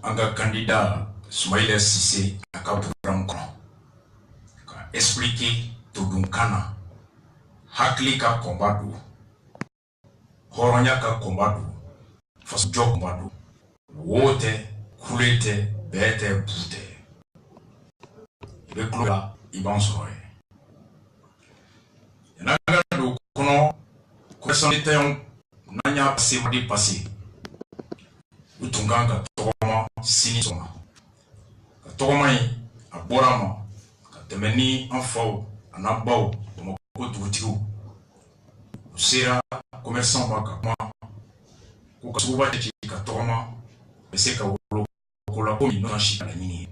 anga candidat Soumaïla Cissé à programme expliquer tout dunkana hakli ka combat du horonya ka combat du fas jok combat du wote kulete bete bute ibe klola iban soroye naga do kono ko sonite on nanya passé utunganga toma sini soma toma yi aborama temeni enfant en abao mo ko dutigo sera commerçant baka ko ka suba de ka toma ese ka wolo ko la komi no shi na nini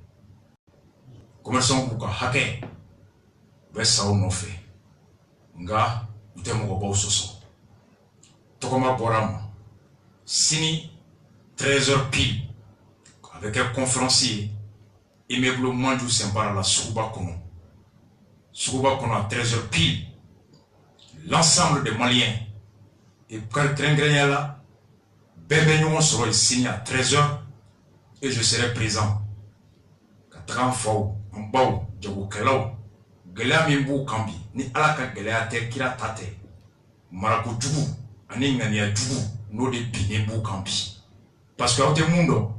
commerçant ko ka hake be saw no fe nga utemo ko bo soso tokoma borama sini 13h pile avec un conférencier immeuble Mandjou Sembara la Souba Kono à 13h pile. L'ensemble des Maliens et Krengrenyala, Bébénion sera signé à 13h et je serai présent. Katran Fau, Mbao, Djago Kelao, Gelea Mimbu Kambi, ni Alaka Gelea Te Kira Tate, Marakou Djougou, Aningania Djougou, no de Binembu Kambi. Parce que au te mundo,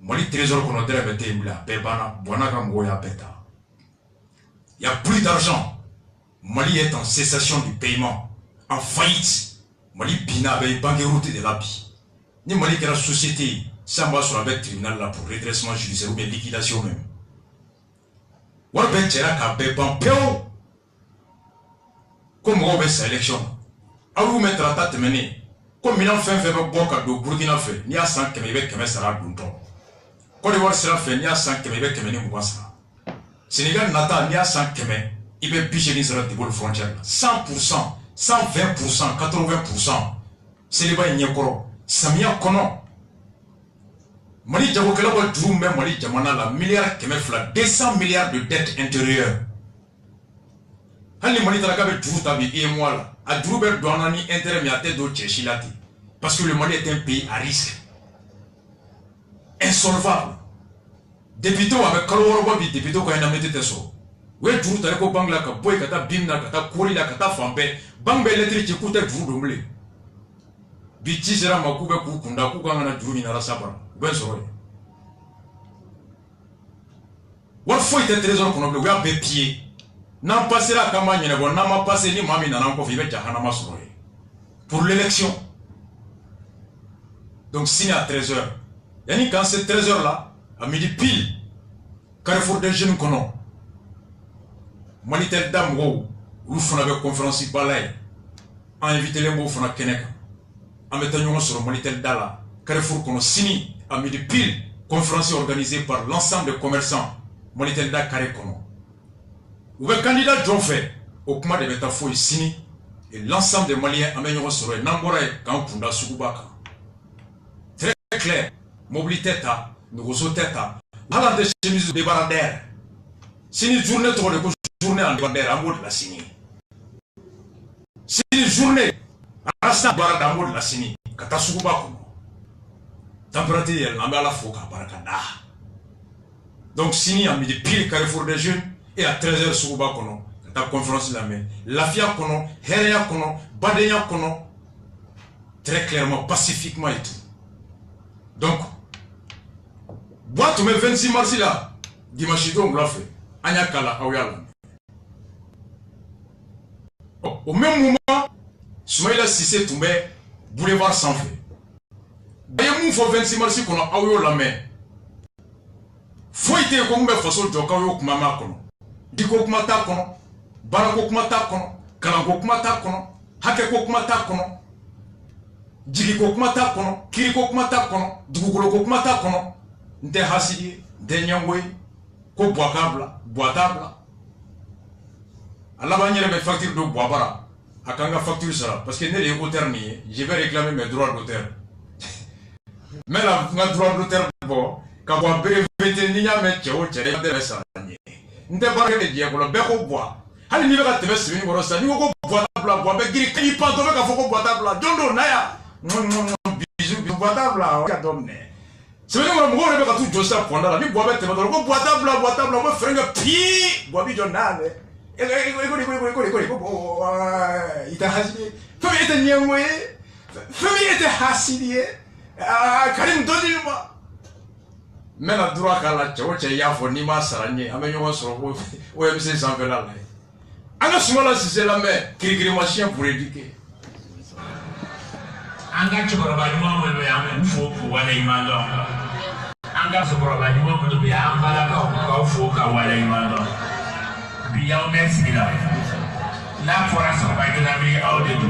Mali 13h qu'on a drébété, Bébana, Bonagamboya Beta. Il n'y a plus d'argent. Mali est en cessation du paiement, en faillite. Mali Bina avait banqueroute de la vie. Ni Mali qui est la société, ça va sur le tribunal là pour redressement judiciaire ou bien liquidation même. Warben Tchera Kabeban Peo. Comme on veut sa élection. À vous mettre la tête menée. Comme il en fait un bon cadeau, Burkina fait, ni à 100 km qui sera Dunton. Quand les voir sera fait, ni à 100 km qui mène Mouassa. Sénégal Nata, ni à 100 km, il va piger les erreurs de la frontière. 100%, 120%, 80%. C'est les bains Nyakoro. Samia Kono. Mali Djabokela va jouer même Mali Djamana la milliard qui me fla 200 milliards de dettes intérieures. Hali Mali Talakabe Djou Tabi et moi là. A Djoubert Douanani intérêt mi à tête d'eau Tchèchilati. Parce que le Mali est un pays à risque. Insolvable. Député avec Kaloroba, député quand il a mis tes so. Ouais, Djou Talako Bangla, Boy Kata Bimna, Kata Kourila, Kata Fambe, Bangbe l'électrique qui coûte Djou Doublé. Biti sera Makouba Koukunda, Koukanga Djou Nara Sabra. Ben Soroy. What faut être trésor qu'on oublie, à pied. N'en passera qu'à Mani, n'a pas passé ni Mami n'a encore fait Jahanama Soroy. Pour l'élection. Donc, signé à 13h. Yani quand c'est 13h là, à midi pile, Carrefour des jeunes qu'on Malitel Dam Wow, où on avait conférence balai, a invité les mots Fona Keneka, en mettant sur Malitel Dala, Carrefour qu'on signé à midi pile, conférence organisée par l'ensemble des commerçants, Malitel Da Carré qu'on. Où le candidat John fait, au commande de Betafo est signé, et l'ensemble des Maliens améliorent sur le Nambora quand Punda Soubaka. Très clair, mobilité ta. Nous sommes têta. Voilà des chemises de baradère. Si une journée, tu as journée en baradère, à mode la signer. Si une journée, à la baradère, à mode la signer. Katasuba. Température, elle n'a la foka barakanda. Donc, signer à midi pile Carrefour des jeunes et à 13h, Souba Kono. Ta conférence la main. Lafia Kono, Herea Kono, Badeya Kono. Très clairement, pacifiquement et tout. Donc, boîte mais 26 mars là, dimanche on l'a fait. Anyakala Aouyala. Au même moment, Soumaïla Cissé tombait boulevard sans fait. Il faut 26 mars qu'on a Aouyo la main. Faut être comme une façon de Jokayo Kumama Kono. Diko Kumata Kono, Barako Kumata Kono, Kalango Kumata Kono, Hakeko Kumata Kono, Jigiko Kumata Kono, Kiriko Kumata Kono, Dugukolo Kumata Kono. Nte hasidi, nte nyangwe, ko boitable. Allah va n'y avoir facture de boabara. Akanga facture ça, parce que n'est auteur ni, je vais réclamer mes droits d'auteur. Mais la droit d'auteur, bon, quand on breveté ni a met tchao, tchao, de ça. Nte barre de diable, beko bois. Hali ni va te mettre sur une brosse, ni ko boitable, bois, mais qui pas tomber qu'à faut boitable, dondo naya. Non, bisous, boitable, kadonne. C'est vrai que mon gros rêve tout Joseph pendant la vie boire bête dans le bois table on va faire un pied bois bi journal il t'a hasilié famille était niamoué famille était hasilié Karim Dodilma mais la droit qu'à la tchéoche yafo ni ma saranye amenyo sur OMC sans venir là anga sumala si c'est la mer kiri machine pour éduquer anga chokoroba ni mo be ya mfo ko wala imando anga chokoroba ni mo be ya ambala ka ufo ka wala imando bi ya merci la na fora so ba gina bi aude do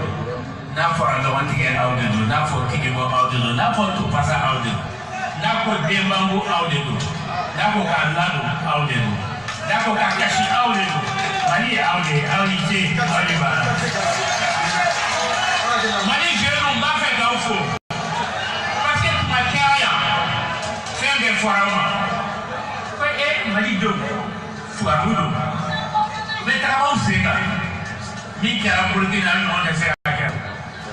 na fora no want to get aude do na for kigimo aude do na for to passa aude na ko dembango aude do na ko kanlado aude do na ko kakashi aude do mali aude je aude ba mali je no ba fe ga ufo parce que ma carrière fait des fois ko mali do fuarudo mais travaux c'est là mi kɛra politique na ɲɔgɔn tɛ se ka kɛ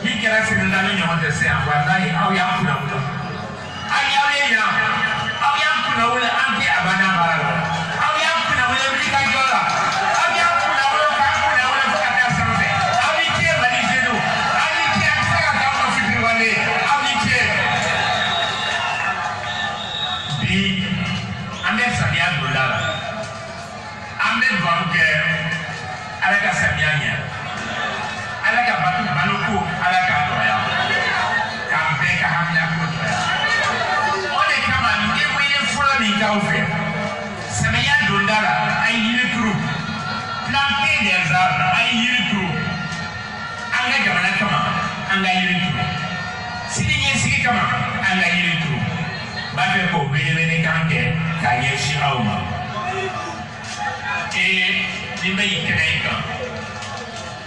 mi kɛra sɛnɛla ni ɲɔgɔn tɛ se yan walahi aw y'an kunna wolo hali aw ye yan aw y'an kunna wolo an tɛ abada baara la aw y'an kunna wolo wulikajɔ la aw y'an kunna wolo k'an kunna wolo fo ka taa sanfɛ aw ni ce mali jeunes aw ni ce an tɛ se ka k'aw ka fitiriwale aw ni ce bi an bɛ samiya don da la an bɛ dugawu kɛ ala ka samiya ɲɛ ala ka balo ko ala ka nɔgɔya k'an bɛɛ ka hamina ko nɔgɔya o de kama ni ko ye fɔlɔ min k'aw fɛ samiya donda la a ye yiri turu planter des arbres a ye yiri turu an ka jamana kama an ka yiri turu sini ɲɛsigi kama an ka yiri turu b'a fɛ k'o welekan kɛ k'a ɲɛsin aw ma ni bɛ yi kɛnɛ in kan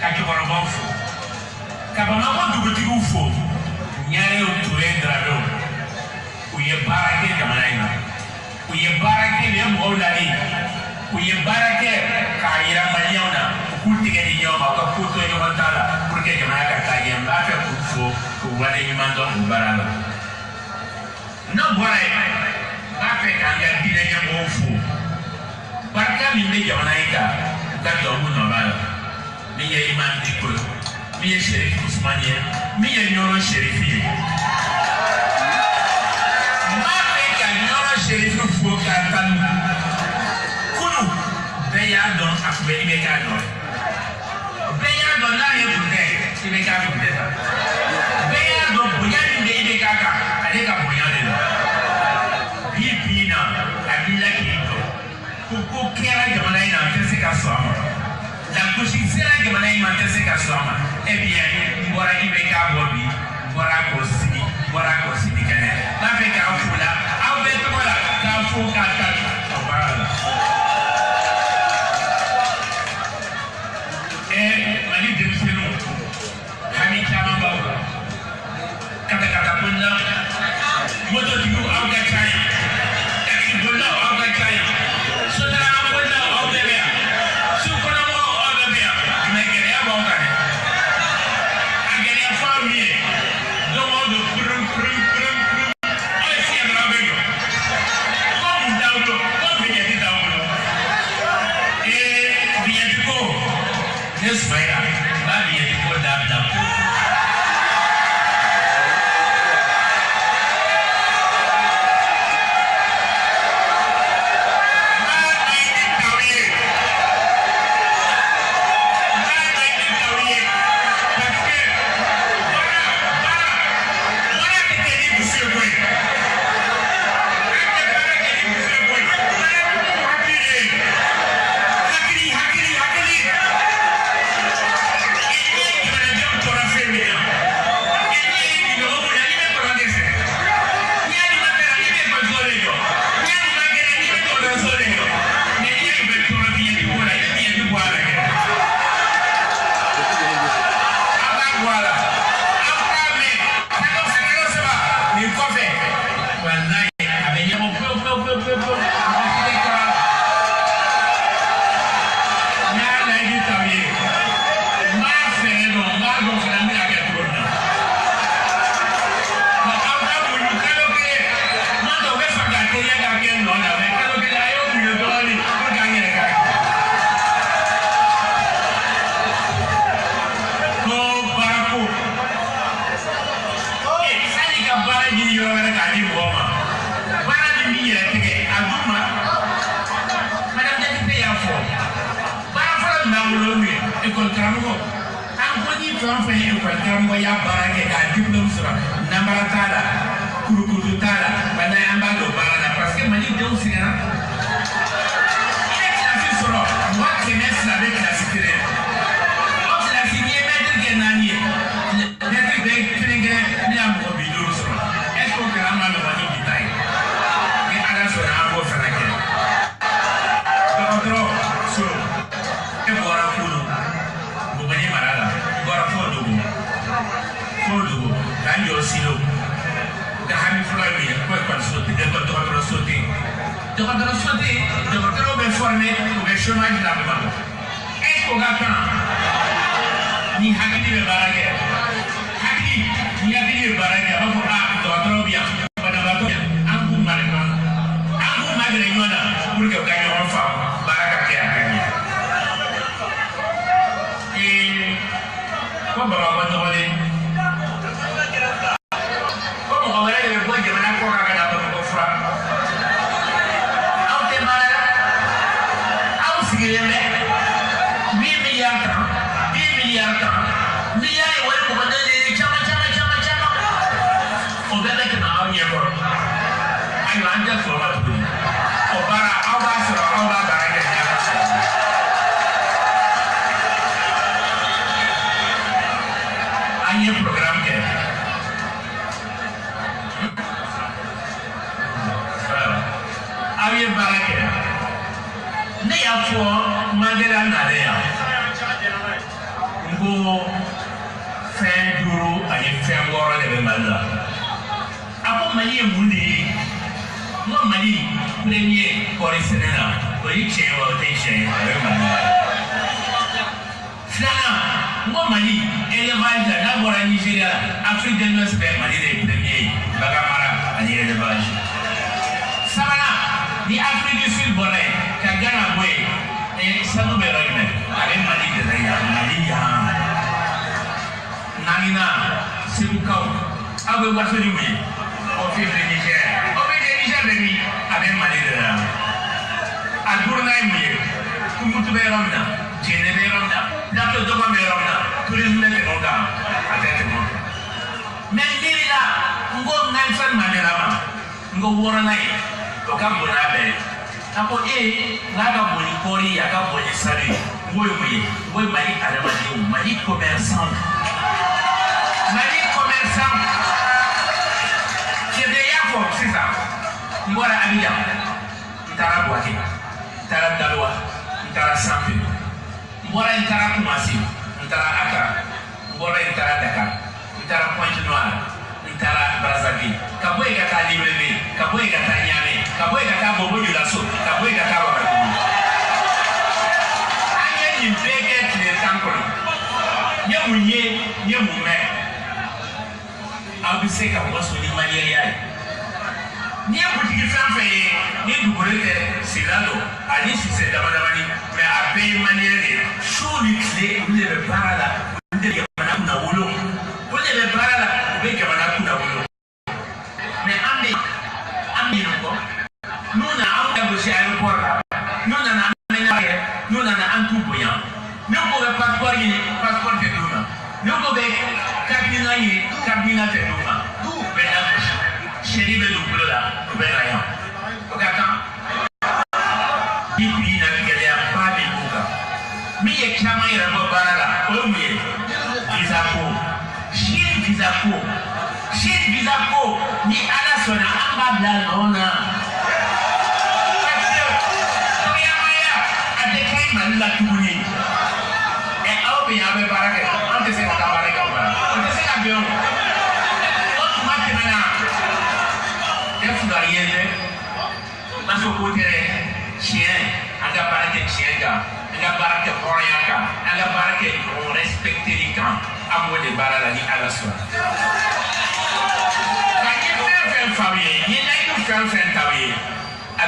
ka cɛkɔrɔbaw fo ka bamakɔ dugutigiw fo ɲarew ture darabew u ye baara kɛ jamana in na u ye baara kɛ nin ye mɔgɔw lalen u ye baara kɛ k'a yira maliyɛnw na u k'u tigɛ di ɲɔgɔn ma u ka ko to ɲɔgɔn ta la pour que jamana ka taa ɲɛ n b'a fɛ k'u fo k'u waleɲuman dɔn u baara la n'o bɔra yen n b'a fɛ k'an ka diinɛ ɲɛmɔgɔw fo barika min bɛ jamana in kan ka dɔnku nɔba la min ye imam Diko min ye Sheriff Usman ye min ye Ɲɔrɔ Sheriff ye n b'a fɛ ka Ɲɔrɔ Sheriff fo k'a tanu kunu bɛɛ y'a dɔn a tun bɛ IBK nɔ bɛɛ y'a dɔn n'ale ye kun tɛ IBK kun tɛ ta bɛɛ y'a dɔn bonya min bɛ IBK kan ale ka bonya de la bi na a b'i la k'i dɔn ko kɛra jamana in na an tɛ se ka sɔn a ma lagosi sera jamana in ma an tɛ se ka sɔn a ma eh bien n bɔra IBK bɔ bi n bɔra k'o sigi n bɔra k'o sigi kɛnɛ n b'a fɛ k'aw fo la aw bɛɛ tɔgɔ la k'a fo k'a ta o baara la mali denmisɛnninw hami caman b'aw la katakata bolila mototigiw aw ka ca yan taxi bolilaw aw ka ca yan sotarama bolilaw aw bɛɛ bɛ yan sukɔnɔmɔgɔw aw bɛɛ bɛ yan mais gɛlɛya b'aw kan dɛ a gɛlɛya fɔ aw min ye don o don kurum aw ye fiɲɛ dɔrɔn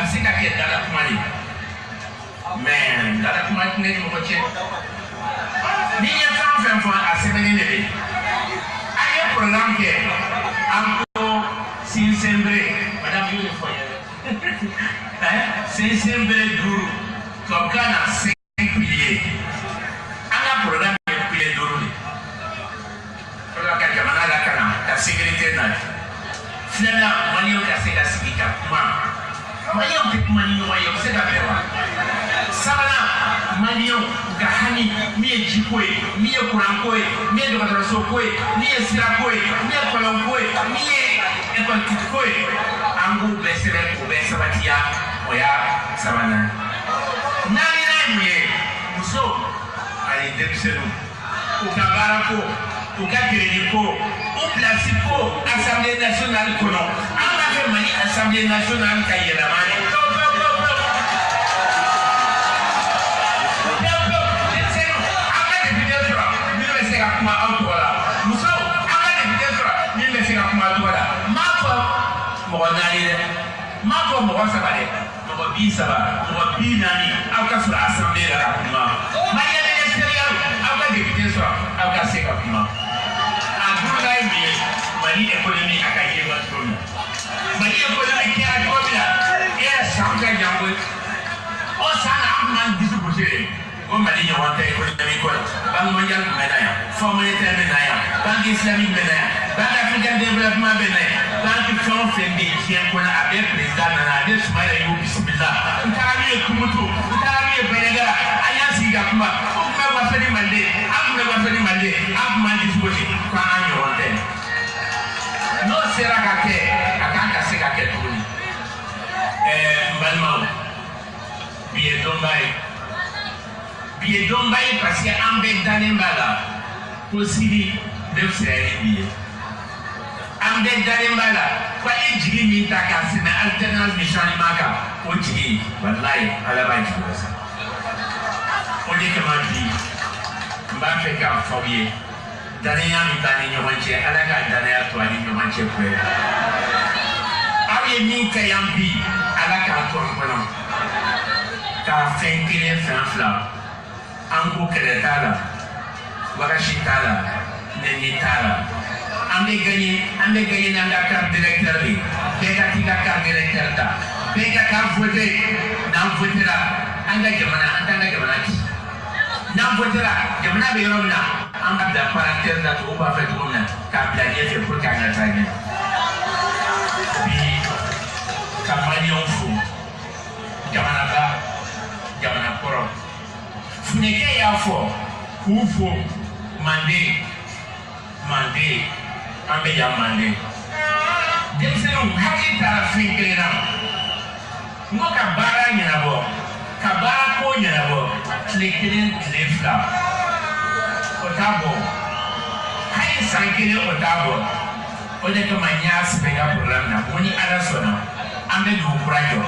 absika ke dala kumani mais dala kumani ne mo ko che ni ya fa asebeni ne be aye programme ke anko sinsembre madame yo fo sinsembre duru to kana 5 piliers ana programme piliers duru ni pour ka jamana la kana la sécurité na finalement maniyo ka se ka sikika kuma maniyo ke kuma ni wayo se ka bewa sabana maniyo ka hani miye jikoy miye kurankoy miye dokatoroso koy miye sirakoy miye kolonkoy miye ekontikoy angu besere ko besabatia oya sabana nani nani muso ali debiselu ukabarako ukageriko uplasipo assemblée nationale kono anga ke mani assemblée nationale kayela mani Mako mo sabare mo bi saba mo bi nani aka sura assemblée la kuma maya ministériel aka député sura aka seka kuma adulai mi mani économie aka yeba toni mani économie ki aka kobila e sanga jambo o sana amman disu bosere o mali nyawanta économie ko ban mondial menaya fonds monétaire menaya banque islamique menaya banque africaine développement menaya banque fonds fende tien ko na abe président na abe sumaila yo bismillah ntarabi kumutu ntarabi benegara ayasi ga kuma ko kuma wasani mande akuma wasani mande akuma disu bosi ko anyo wonte no sera ka ke akanga se ka ke tuni mbalma biye dombai parce que ambe danembala posiri defsere biye ambe danembala kwa ejigi mi takasina alternance mission maka ojigi wallahi alaba jibosa oni kama bi mba feka fawye danenya mi bani nyomanche alaka danenya to ani nyomanche kwe awe min kayambi alaka to kono ka fenkele fanfla anko keretala wakashitala nenitala ambe gagné nanga carte directeur bi beka tika carte directeur ta beka ka voter na votera anga jamana antanga jamana ki na votera jamana be yorona anga da parenthèse da to ba fait comme na ka planifier fait pour kanga tane bi kamani on fou jamana ba jamana koro funeke ya fo kufo mande ambe ya mande demsenu hakki tara finkena ngo ka bara nyana bo ka bara ko nyana bo klekelen klefla otabo hay sankele otabo ode ka manya spega program na oni ala sona ambe du kurajo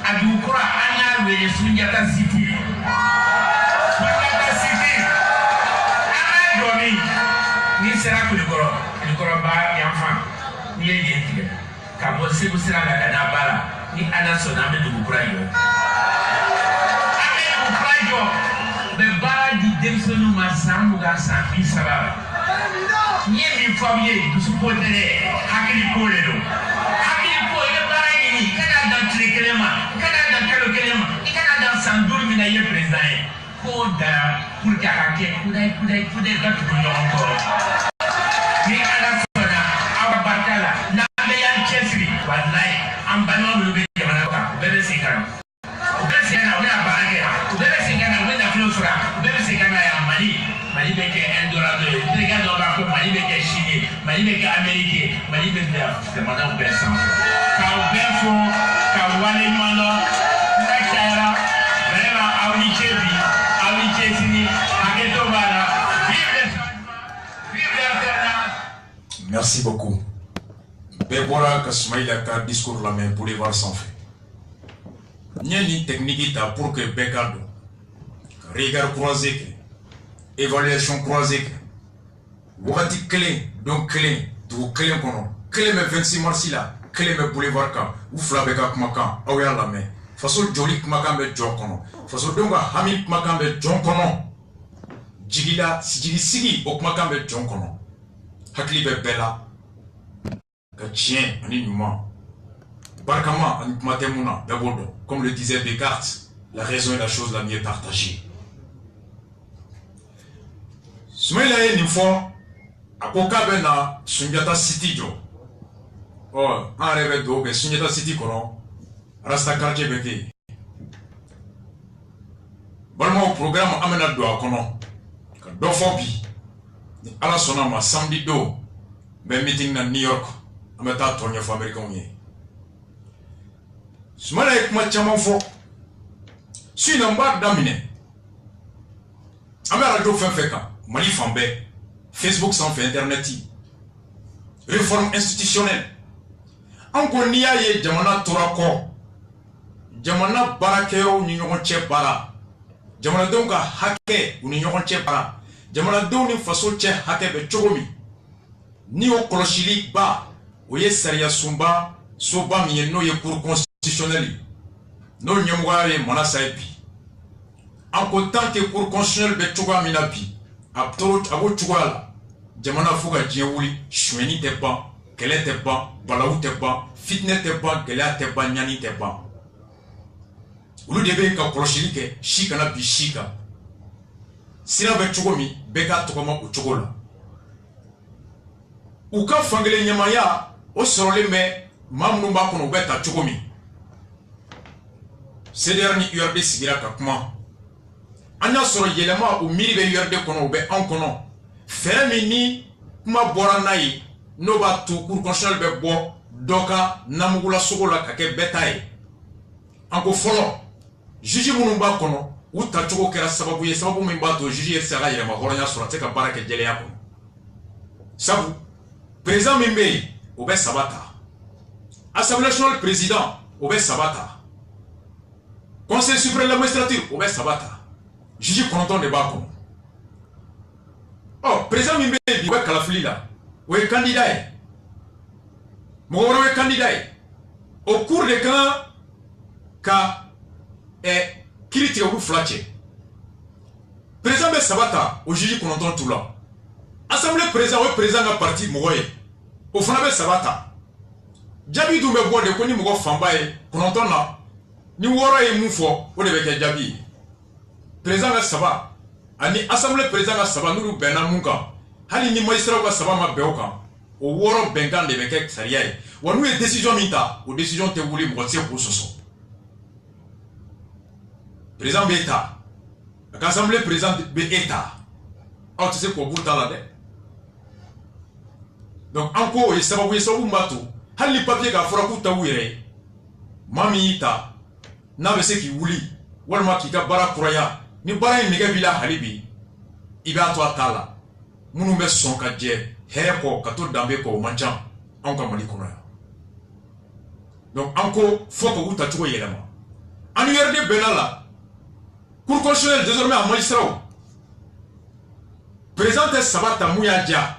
adu kura anya wele sunjata city ni sera kulikoro ba yamfa ni yenti ka bo sebu sera la kana bala ni ala sona me du kurajo be bala di demsonu masamu ga sambi sababa ni mi famille du supportere hakili ko le do hakili ko ile bala ni kana dan trekelema kana dan kalo kelema kana dan sandur mi na ye president ko da pour ka ke kudai ga tu yo encore ni ala sona abatala na be yan chesri wallahi am bano lu be jamana ka be sikana be sikana wala baage be sikana wala flosura be sikana ya mali be ke endorado triga do ba ko mali be ke chine mali be ke amerique mali be de semana be san ka be fo ka wale mono na kara vraiment awni chebi awni chesini ageto bala Merci beaucoup. Bebora Kasmaïla ka discours la main pour les voir sans fait. N'y technique pour que Bekado, regard croisé, évaluation croisée, Wati clé, donc clé, tout clé qu'on a, clé mais 26 mars là, clé mais pour les voir quand, ou Flabeka Makan, Aouya la main. faso joli kumakan bɛ jɔn kɔnɔ fasodenw ka hami kumakan bɛ jɔn kɔnɔ jigisigi o kumakan bɛ jɔn kɔnɔ hakili bɛ bɛɛ la ka tiɲɛ ani ɲuman barikama ani kuma tɛ mun na bɛɛ b'o dɔn comme le disait Descartes la raison est la chose la mieux partagée. Soumaïla ye nin fɔ a ko k'a bɛ na Sunjata City jɔ an yɛrɛ bɛ dugawu kɛ Sunjata City kɔnɔ Rasta quartier bɛ kɛ yen balimaw programme an bɛna don a kɔnɔ ka dɔ fɔ bi ni Ala sɔnna ma samedi don n bɛ meeting na New York an bɛ taa tɔ ɲɛfɔ Américains ye Soumaïla ye kuma caman fɔ su in na n b'a daminɛ an bɛ radio fɛn fɛn kan Mali fan bɛɛ Facebook sanfɛ internet réforme institutionnelle an ko n'i y'a ye jamana tora kɔ jamana baarakɛyɔrɔw ni ɲɔgɔn cɛ baara jamanadenw ka hakɛ u ni ɲɔgɔn cɛ baara jamanadenw ni faso cɛ hakɛ bɛ cogo min ni o kɔlɔsili ba o ye sariya sunba soba min ye n'o ye cour constitutionnelle n'o ɲɛmɔgɔya ye Manasa ye bi an ko tant que cour constitutionnelle bɛ cogoya min na bi a b'o cogoya la jamana fo ka diɲɛ wuli suɲɛni tɛ ban kɛlɛ tɛ ban balawu tɛ ban fitinɛ tɛ ban gɛlɛya tɛ ban ɲani tɛ ban olu de bɛ ka kɔlɔsili kɛ si kana bi si kan sira bɛ cogo min bɛɛ ka tɔgɔma o cogo la u ka fankelen ɲɛmaya o sɔrɔlen bɛ maa minnu b'a kɔnɔ u bɛ ta cogo min CDR ni URD sigira ka kuma an y'a sɔrɔ yɛlɛma o miiri bɛ URD kɔnɔ o bɛ an kɔnɔ fɛɛrɛ min ni kuma bɔra n'a ye n'o b'a to cour constitutionnelle bɛ bɔ dɔ ka namugula sogo la ka kɛ bɛɛ ta ye an ko fɔlɔ juge minnu b'a kɔnɔ u tacogo kɛra sababu ye sababu min b'a to juge yɛrɛ tɛ se ka yɛlɛma hɔrɔnya sɔrɔ a tɛ se ka baara kɛ jɛlenya kɔnɔ sabu président min bɛ yen o bɛ saba ta assemblée nationale président o bɛ saba ta conseil suprême de la magistrature o bɛ saba ta juge 9 de b'a kɔnɔ président min bɛ yen bi o bɛ kalafili la o ye candidat ye mɔgɔ wɛrɛ ye candidat ye o cours de kan ka kiiri tigɛ olu fila cɛ président bɛ saba ta o juge 9 t'u la assemblée président o ye président ka parti mɔgɔ ye o fana bɛ saba ta jaabi dun bɛ bɔ de ko ni mɔgɔ fanba ye 9 na ni 6 ye mun fɔ o de bɛ kɛ jaabi ye président ka saba ani assemblée président ka saba n'olu bɛnna mun kan hali ni magistrat ka saba ma bɛn o kan o 6 bɛnkan de bɛ kɛ sariya ye wa n'u ye décision min ta o décision tɛ wuli mɔgɔ tɛ se k'o sɔsɔ président bɛ ta a ka assemblée président bɛ ta aw tɛ se k'o b'u ta la dɛ donc an ko o ye sababu min b'a to hali ni papier k'a fɔra k'u ta u yɛrɛ ye maa min y'i ta n'a bɛ se k'i wuli walima k'i ka baara kuraya ni baara in nɛgɛ b'i la hali bi i b'a to a ta la minnu bɛ sɔn ka jɛ hɛrɛ kɔ ka to danbe kɔ o man ca anw ka Mali kɔnɔ yan donc an ko fɔ ka u tacogo yɛlɛma an ni URD bɛnna la cour constitutionnelle désormais a magistrat président tɛ saba ta mun y'a diya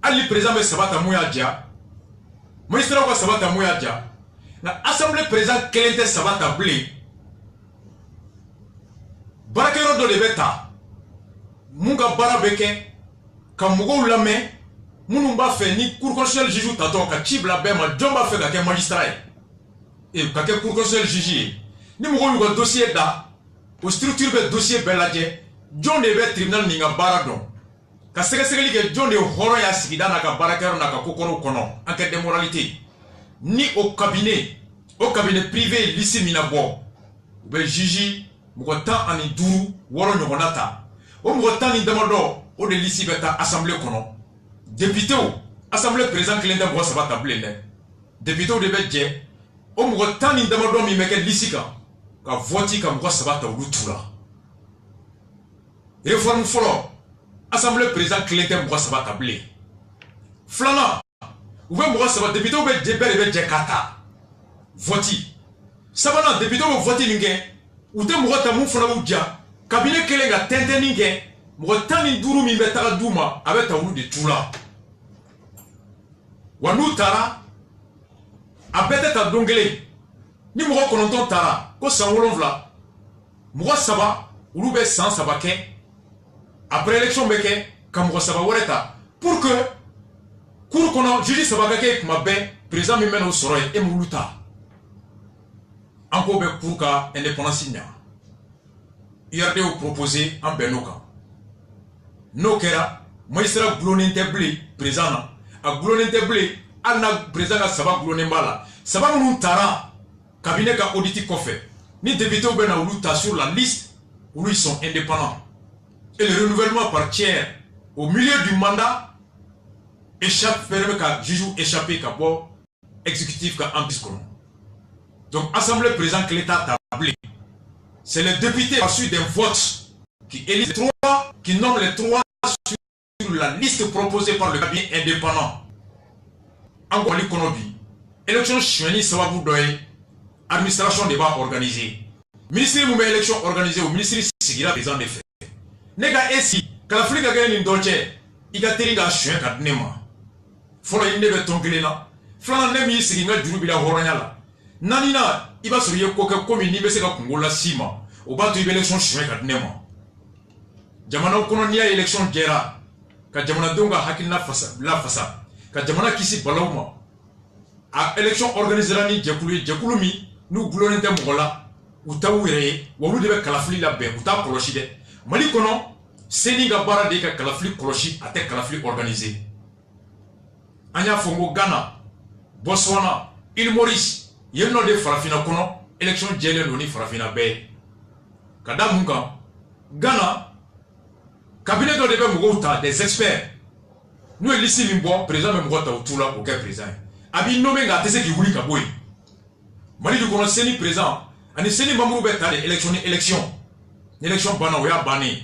hali ni président bɛ saba ta mun y'a diya magistrat ka saba ta mun y'a diya nka assemblée président kelen tɛ saba ta bilen baarakɛyɔrɔ dɔ de bɛ ta mun ka baara bɛ kɛ ka mɔgɔw lamɛn minnu b'a fɛ ni cour constitutionnelle juge tatɔ ka ci bila bɛɛ ma jɔn b'a fɛ ka kɛ magistrat ye ka kɛ cour constitutionnelle juge ye ni mɔgɔw y'u ka dossier da o structure bɛ dossier bɛɛ lajɛ jɔn de bɛ tribunal nin ka baara dɔn ka sɛgɛsɛgɛli kɛ jɔn de ye hɔrɔn y'a sigida n'a ka baarakɛyɔrɔ n'a ka kokɔrɔw kɔnɔ enquête de moralité ni o cabinet privé liste min na bɔ u bɛ juge mɔgɔ 15 6 ɲɔgɔnna ta o mɔgɔ 10 ni damadɔ o de liste bɛ taa assemblée kɔnɔ députéw assemblée président kelen tɛ mɔgɔ saba ta bilen dɛ députéw de bɛ jɛ o mɔgɔ 10 ni damadɔ min bɛ kɛ liste kan ka vote ka mɔgɔ saba ta olu tu la réforme fɔlɔ assemblée président kelen tɛ mɔgɔ saba ta bilen filanan u bɛ mɔgɔ saba députéw bɛɛ de bɛ jɛ ka ta vote sabanan députéw bɛ vote min kɛ u tɛ mɔgɔ ta mun fana b'u diya cabinet kelen ka tɛntɛnni kɛ mɔgɔ 15 min bɛ taga d'u ma a bɛ ta olu de tu la wa n'u taara a bɛɛ tɛ ta don kelen ni mɔgɔ kɔnɔntɔn taara ko san 7 mɔgɔ 3 olu bɛ san 3 kɛ après élection bɛ kɛ ka mɔgɔ 3 wɛrɛ ta pour que cour kɔnɔ juge 3 ka kɛ kuma bɛɛ président min bɛ n'o sɔrɔ yen e m'olu ta an k'o bɛ cour ka indépendance ɲa URD y'o proposé an bɛn n'o kan n'o kɛra magistrat gulonnen tɛ bilen président na a gulonnen tɛ bilen hali na président ka 3 gulonnen b'a la 3 minnu taara cabinet ka audit kɔfɛ ni députés bɛ na olu ta sur la liste où ils sont indépendants et le renouvellement par tiers au milieu du mandat échappe permet qu'à juge échapper qu'à bord exécutif qu'à ambis kono. Donc assemblée président que l'État tablé, c'est le député reçu d'un vote qui élit les 3 qui nomme les 3 sur la liste proposée par le cabinet indépendant. En Guali Konobi, élection chouani sababu doye, administration débat organisé. Ministre Moumé élection organisée au ministre Sigira président des faits. Nega esi, quand l'Afrique a gagné une dolce, il a tiré un chien à Dnema. Faut la yinde betonkelé là. Flan nemi siginga durubila horanyala. Nanina, il va se koke comme ni bese ka Kongola sima. Au bas de l'élection chien à Dnema. Jamana kono niya élection gera. Ka jamana donga hakilna fasa la fasa. Ka jamana kisi balawma. A élection organisée la ni jekulumi nous glonente mogola. Uta wéré, wolu de kalafli la ben, uta koloshi de. Mali kono, seni ga bara de ka kalafli koloshi ate kalafli organisé. Anya fongo Ghana, Botswana, Île Maurice, yenno de farafina kono, élection djele noni farafina be. Kada munga, Ghana, cabinet de debe mugota des experts. Nous elisi limbo, président me mugota utula aucun président. Abi nommé nga tese ki wuli kaboy. Mali du kono seni président. Ani seni mamuru be tale élection bana oya bani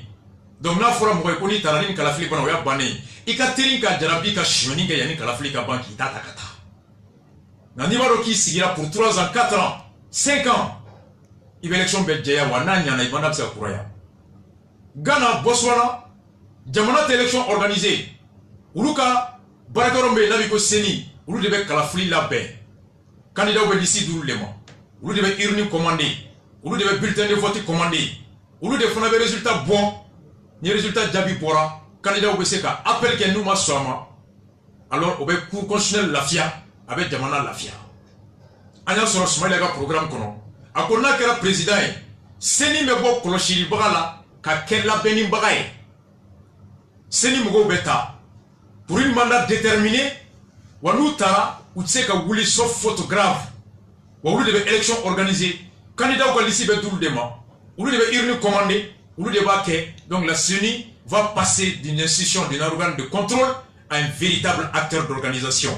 donc na fora mo ko ni tarani kalafili bana oya bani ikatiri ka jarabi ka shoni ga yani kalafili ka banki tata kata na ni baro ki sigira pour 3 ans 4 ans 5 ans ibe élection be jeya wana nyana ibanda bsa kuraya Ghana Botswana jamana te élection organisée uluka barakoro be nabi ko seni ulu de be kalafili la be candidat be d'ici dulu lema ulu de be urne commandé ulu de be bulletin de vote commandé ulu de fana be résultat bon ni résultat jabi pora candidat be seka appel ke nous ma soma alors obe cour constitutionnel lafia avec jamana lafia anya soro Somalia ga programme kono akona kera président seni me bo koloshiri bagala ka kella beni bagaye seni mugo beta pour une mandat déterminé wanuta utseka wuli sauf photographe ou de élection organisée, candidat au lycée Bedoul Dema, ou de urne commandé, ou de baquet, donc la CENI va passer d'une institution, d'un organe de contrôle à un véritable acteur d'organisation.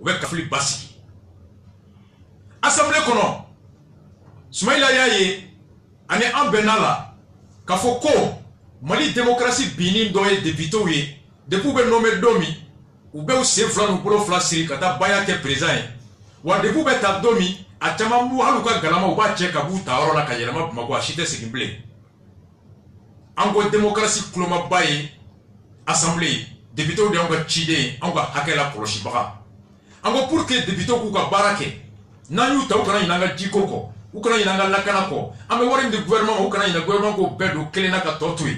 Avec Kafli Bassi. Assemblée Kono, Soumaïla Yaye, ane en Benala, Kafoko, Mali démocratie binin doye débitoye, depuis que nommé Domi, ou bien c'est flan ou pour flasiri, kata bayake présent. Wa debu beta domi a chamambu haluka galama uba cheka buta oro la kayelama bumagwa shite sikimble ango démocratie kloma baye assemblée député de ango chide ango hakela koloshi baka ango pour que député ku ka barake nanyu taw kana inanga jikoko ukana inanga lakana ko ame warim de gouvernement ukana ina gouvernement ko bedo kelena ka totui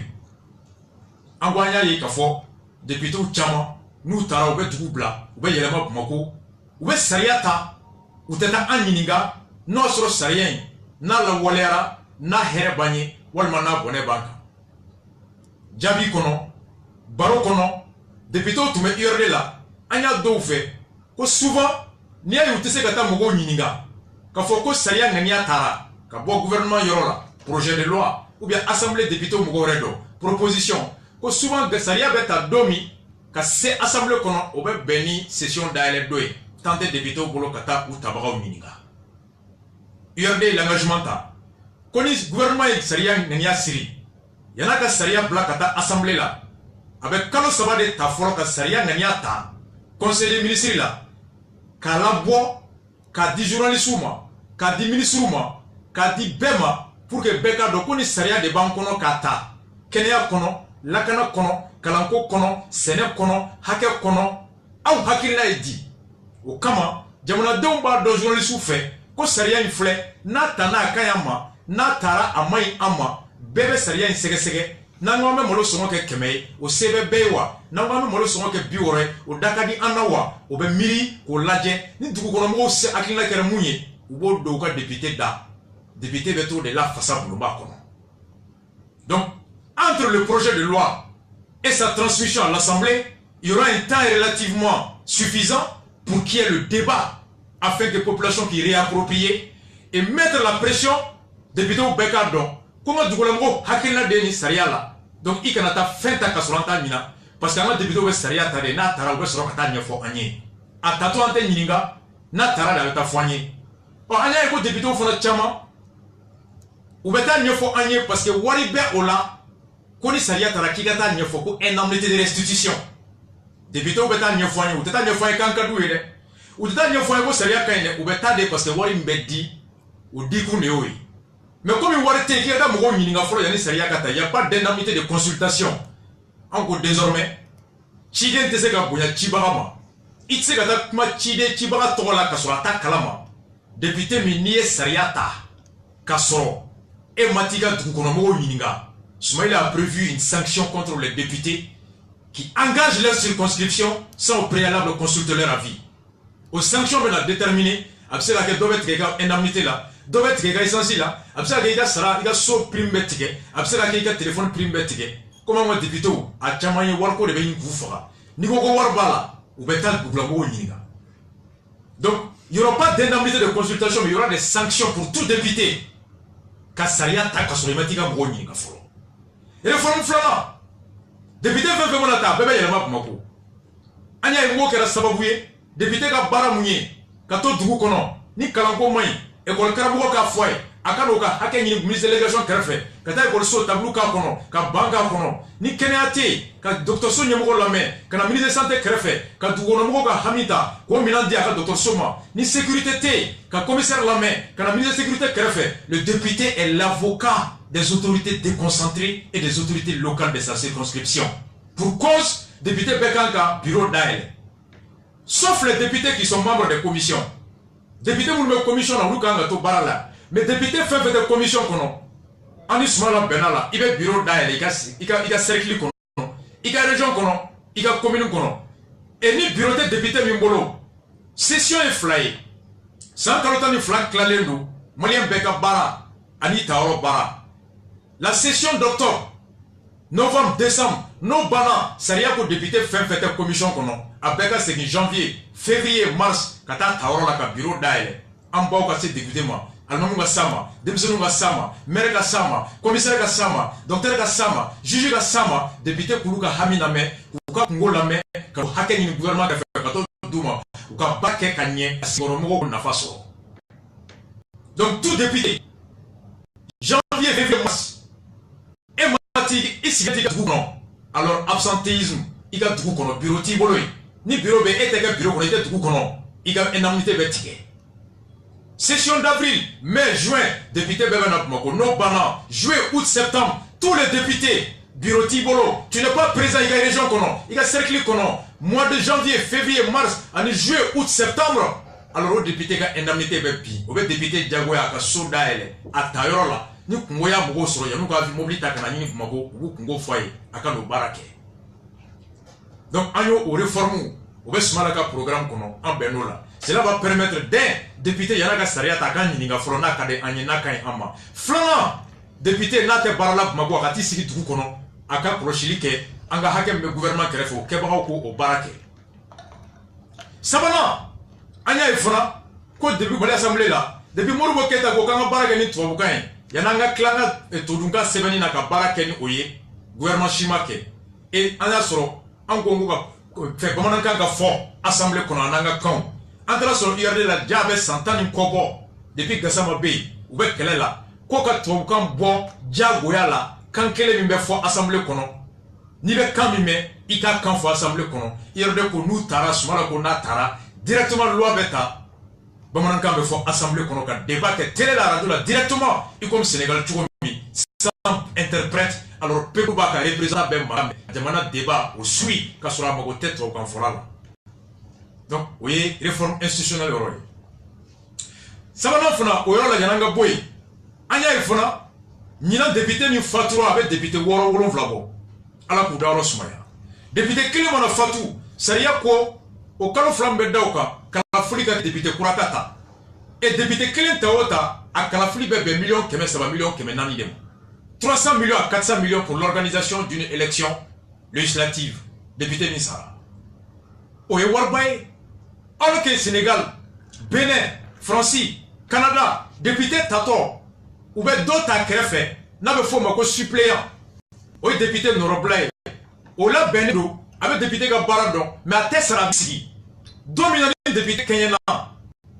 ango anya yi ka fo député chama nous tara obe dugubla obe yelema bumako obe sariata uteta anyininga no soro sarien na la wolera na herebanye walma na bone banka jabi kono baro kono député tume urle la anya do fe ko souvent ni ayu tese kata mogo nyininga ka foko saria ngani atara ka bo gouvernement yorola projet de loi ou bien assemblée député mogo redo proposition ko souvent ga saria beta domi ka se assemblée kono obe beni session d'aile doye tenter député au bolo kata ou tabara ou miniga. URD l'engagement ta. Konis gouvernement et saria ngania siri. Yana ka saria bla kata assemblée là. Avec kalo sabade ta folo ka saria ngania ta. Conseil des ministres là. Ka labo ka di journaliste uma, ka di ministre uma, ka di bema pour que beka do koni saria de bankono kata. Kenya kono, lakana kono, kalanko kono, sene kono, hake kono, au hakila edi. O kama jamana demba do journaliste fait ko sariya in filɛ n'a ta n'a ka ɲi ma n'a taara a ma ɲi an ma bɛɛ bɛ sariya in sɛgɛsɛgɛ n'an ko an bɛ malo sɔngɔ kɛ 100 ye o se bɛ bɛɛ ye wa n'an ko an bɛ malo sɔngɔ kɛ 60 ye o da ka di an na wa o bɛ miiri k'o lajɛ ni dugukɔnɔmɔgɔw se hakilina kɛra mun ye u b'o don u ka député da député bɛ t'o de la fasa bulonba kɔnɔ. Donc entre le projet de loi et sa transmission à l'Assemblée, il y aura un temps relativement suffisant pour qu'il y ait le débat afin que les populations qui réapproprient et mettre la pression député au Bekardon. Comment Dougolango hakilna deni saria la. Donc il kanata fenta kasolanta mina parce que un député au saria tade na tara au sokata nyefo anye. Atato ante nyinga na tara da ta foanye. O anya ko député au fona chama ou beta nyefo anye parce que wari be ola koni saria tara kigata nyefo ko indemnité de restitution. Député au beta nyefo anye ou tata nyefo anye kanka douere. Ou tata nyefo anye ko saria kaine ou beta de parce que wari mbedi ou diku ne oi. Mais comme il y a pas d'indemnité de consultation. Encore désormais, Chiden te se ka bonya Chibarama. Il se ka kuma Chide Chibara tola kasora ta kalama. Député mi niye sariata kasoro et matiga dukonomo yininga. Soumaïla a prévu une sanction contre les députés qui engagent leur circonscription sans au préalable consulter leur avis. Aux sanctions on a déterminé absolument que doit être indemnité là. Doit être essentiel là. Absolument que sera il a so prime betige. Absolument que téléphone prime betige. Comment on député a chamaye warko de beyin goufara. Ni go warbala ou betal blanco yininga. Donc il n'y aura pas d'indemnité de consultation mais il y aura des sanctions pour tout député. Kasaria ta kasolimatika mboni nga folo. Et le forum flana. Député veut vraiment la table, bébé yelma kumako. Anya ngo kera sababuye, député ka bara munye, ka to dugu kono, ni kalanko mai, école karabugo ka foy, akano ka hake ni ministre délégation kerfe, ka ta école so tableau ka kono, ka banka kono, ni keneate, ka docteur so nyemo la main, ka na ministre de santé kerfe, ka dugo no ka hamita, ko minandi ka docteur Soma, ni sécurité te, ka commissaire la main, ka na ministre de sécurité kerfe, le député est l'avocat des autorités déconcentrées et des autorités locales de sa circonscription. Pour cause, député Bekanka, bureau d'Aïl. Sauf les députés qui sont membres des commissions. Député ou une commission dans Lukanga to Barala. Mais député fait des commissions kono. Anismala Benala, il est bureau d'Aïl, il a cercle kono, il a région kono, il a commune kono. Et ni bureau de député Mimbolo. Session est flyée. Sans calotan ni flag clalendo, Malien Beka Bara, Anita Oro Bara. La session d'octobre, novembre, décembre, nos bana, ça y a pour député fait commission qu'on a. Avec c'est janvier, février, mars, kata taoro la bureau d'aile. En bas, c'est député moi. Almamu sama, député sama, maire ka sama, commissaire ka sama, docteur ka sama, juge ka sama, député kuluka haminame, kuka ngolame, ka hake ni gouvernement ka fait kato duma, ou ka baké kanye, asingoromo na faso. Donc tout député, janvier, février, mars. Ici, alors absentéisme, il y a tout le bureau tiboloï. Ni bureau B et bureau il y a tout il y a une indemnité bétique. Session d'avril, mai, juin, député Bebenapmoko, no bana, juillet, août, septembre, tous les députés, bureau tibolo, tu n'es pas présent, il y a région kono, il y a cercle kono, mois de janvier, février, mars, année juillet, août, septembre. Alors au député a indemnité bépi, au député Diagoya, à Sodaele, à Tayola. Nous avons beaucoup sur nous avons mobilité à Kanani Mago, ou foyer, à Kano Barake. Donc, on réforme, on va se mettre un programme en Benola. Cela va permettre d'un député Yanaka Saria Takani Ninga Frona Kade Anyenaka et Ama. Flana, député Nate Baralab Mago, Kati Sigi Tukono, Aka Prochilike, Anga Hakem, le gouvernement Krefo, Kebaroko au Barake. Sabana, Anya et Frona, quoi depuis l'Assemblée là, depuis Mouruboketa, Gokanga Baragani, Touaboukain. Yananga klanga todunga sebeni na kabara ken oye gouvernement chimake et anda soro an kongo ka fe bamanan ka fo assemblée kono ananga kan andra soro yerde la jabe santani kobo depuis gasama be ou be kelela ko ka tobukan bo jagoya la kan kele mi be fo assemblée kono ni be kan mi me ika kan fo assemblée kono yerde ko nu tara sumala ko na tara directement loi beta Bamanan kan be fo assemblée kono ka débat que télé la radio là directement et comme Sénégal tout sans interprète alors peuple ba ka représenter ben ma jamana débat au suit ka sura mago tête au kan fora là. Donc oui réforme institutionnelle oroy Sabana fana o yɔrɔ la yananga boy. Anya ye fana ñina député ni fatura avec député woro wolonfla bɔ. Ala k'u da yɔrɔ sumaya. Député kelen mana fatu sariya ko o kalo fila min bɛ da o kan kalafili ka député kura ka ta. Et député kelen ta o ta a kalafili bɛ bɛn miliyɔn 300 miliyɔn 400 de ma. 300 millions à 400 millions pour l'organisation d'une élection législative. Député Nisara. Oye Warbaye. Alors que Sénégal, Bénin, France, Canada, député Tato, ou bien d'autres à Krefé, n'a pas fait un suppléant. Oye député Noroblaye. Ola Benedou, avec député Gabaradon, mais à Tessarabisi. Dominant député Kenyana.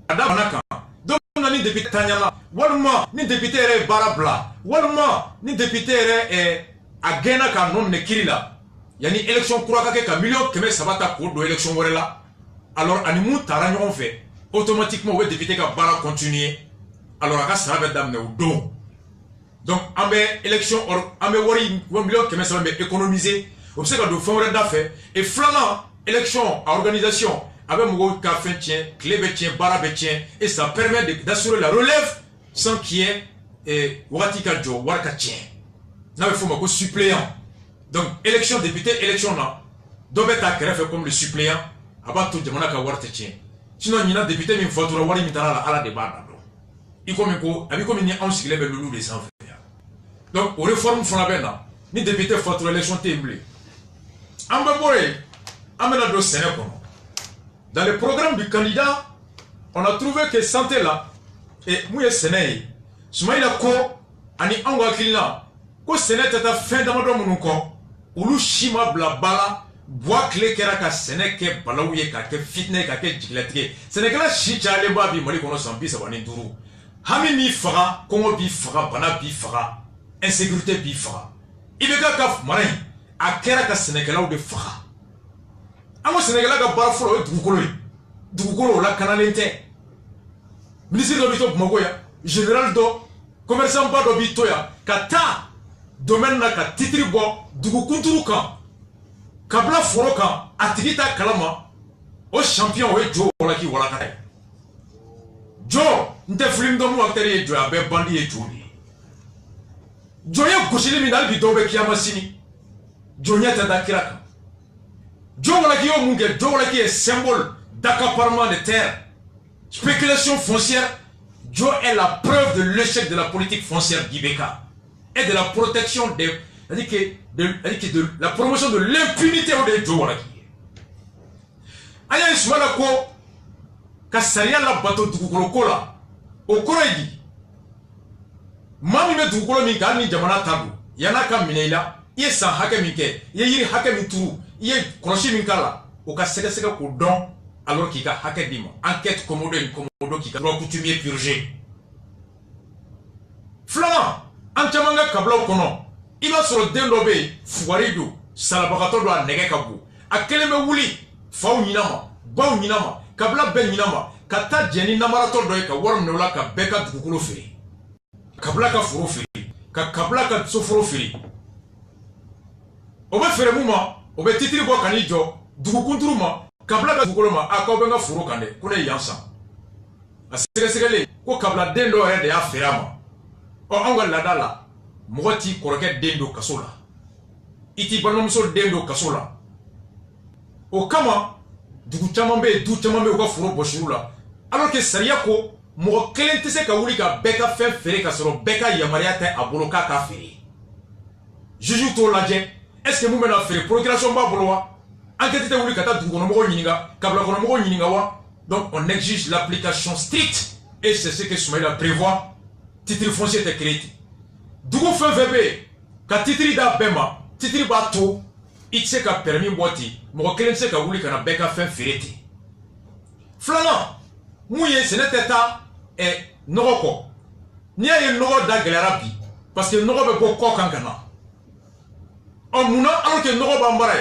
Adam Naka. Dominant député Tanyana. Walma, ni député Barabla. Walma, ni député Agena ka non ne Kirila. Yani élection kura ka million keme sabata pour de élection là. Alors animu tara ñon fait automatiquement le député ka bara continuer. Alors aka sara be damne ou don. Donc ambe élection ambe wari 1 million keme sabata économiser. Observe do fond d'affaires et flanant élection à organisation avec mon ka fin tien, clé betien, bara betien et ça permet d'assurer la relève sans qu'il y ait watika jo warka tien. N'a faut mako suppléant. Donc, élection député, élection là. Dobeta fait comme le suppléant. Avant tout, demanda qu'à voir te tien. Sinon, il y a député, mais il faut voir à la débat. Il comme il y a un cycle de loulou des enfants. Donc, aux réformes font la peine. Ni député, il faut l'élection témoignée. En Babouré, en Ménado Sénégal. Dans le programme du candidat, on a trouvé que santé là, et Mouye Sénégal, Soumaïla Ko, Ani Angwakilina, ko Sénégal est à fin d'amado Mounouko. Ulu shima bla bala bois clé kera ka seneke balawye ka ke fitne ka ke jiglatige senekala shi chale ba bi mali kono sambi sabani duru hami mi fara kongo bi fara bana bi fara insécurité bi fara ibeka ka marin a kera ka senekala de fara amo senekala ka bara folo dugukolo la kanalente ministre do bito mogoya général do commerçant ba do bitoya kata domaine na ka titri bo dugu kunturu kan kabla foro kan atigita kalama o champion o jo wala ki wala kay jo nte film do mo acteur jo abe bandi e jo ni jo ya gosili mi dal bi do be kiyama sini jo nyata da kiraka jo wala ki o munge jo wala ki est symbole d'accaparement de terre spéculation foncière jo est la preuve de l'échec de la politique foncière d'Ibeka et de la protection de la promotion de l'impunité au de Joe Waraki. Aya ismala ko kasaria la bateau dugukolo la au Koreidi. Mami me dugukolo mi gani jamana tabu. Yana ka minela, ye san hake mike, ye yiri hake mituru, ye kroshi minkala, o ka sega ko don alors qu'il a hake dima. Enquête komodo qui a droit coutumier purgé. Flamand Anchamanga kabla kono iba soro dendo be fuwaridu salabakato do nege kabu akeleme wuli faw nyinama baw nyinama kabla ben nyinama kata jeni namarato do ka warum ne wala ka beka dukulu firi kabla ka furu firi ka kabla ka sofuru firi obe fere muma obe titiri bo kanijo dukukunturu ma kabla ka dukulu ma aka obe nga furu kande kune yansa asegele ko kabla dendo re de afirama o angol la dala moti koroke dendo kasola iti banomuso dendo kasola o kama dugu chamambe o ka furo boshurula alors que sariya ko mo kelente se ka wuli ka beka fe fere ka soro beka yamaria ta aboloka ka fere juju to laje est-ce que mu mena fere procuration ba bolwa enquête te wuli ka ta dugu kono mo nyinga kabla kono mo nyinga wa donc on exige l'application stricte et c'est ce que Soumaïla prévoit. Titre foncier est créé. Dugu fe vebe ka titri da bema titri ba to itse ka permis boti mo kelense ka wuli kana beka fe fereti flana muye senete ta e nogoko ni ay nogo da gelera bi parce que nogo be ko kankana on muna alors que nogo ba mbara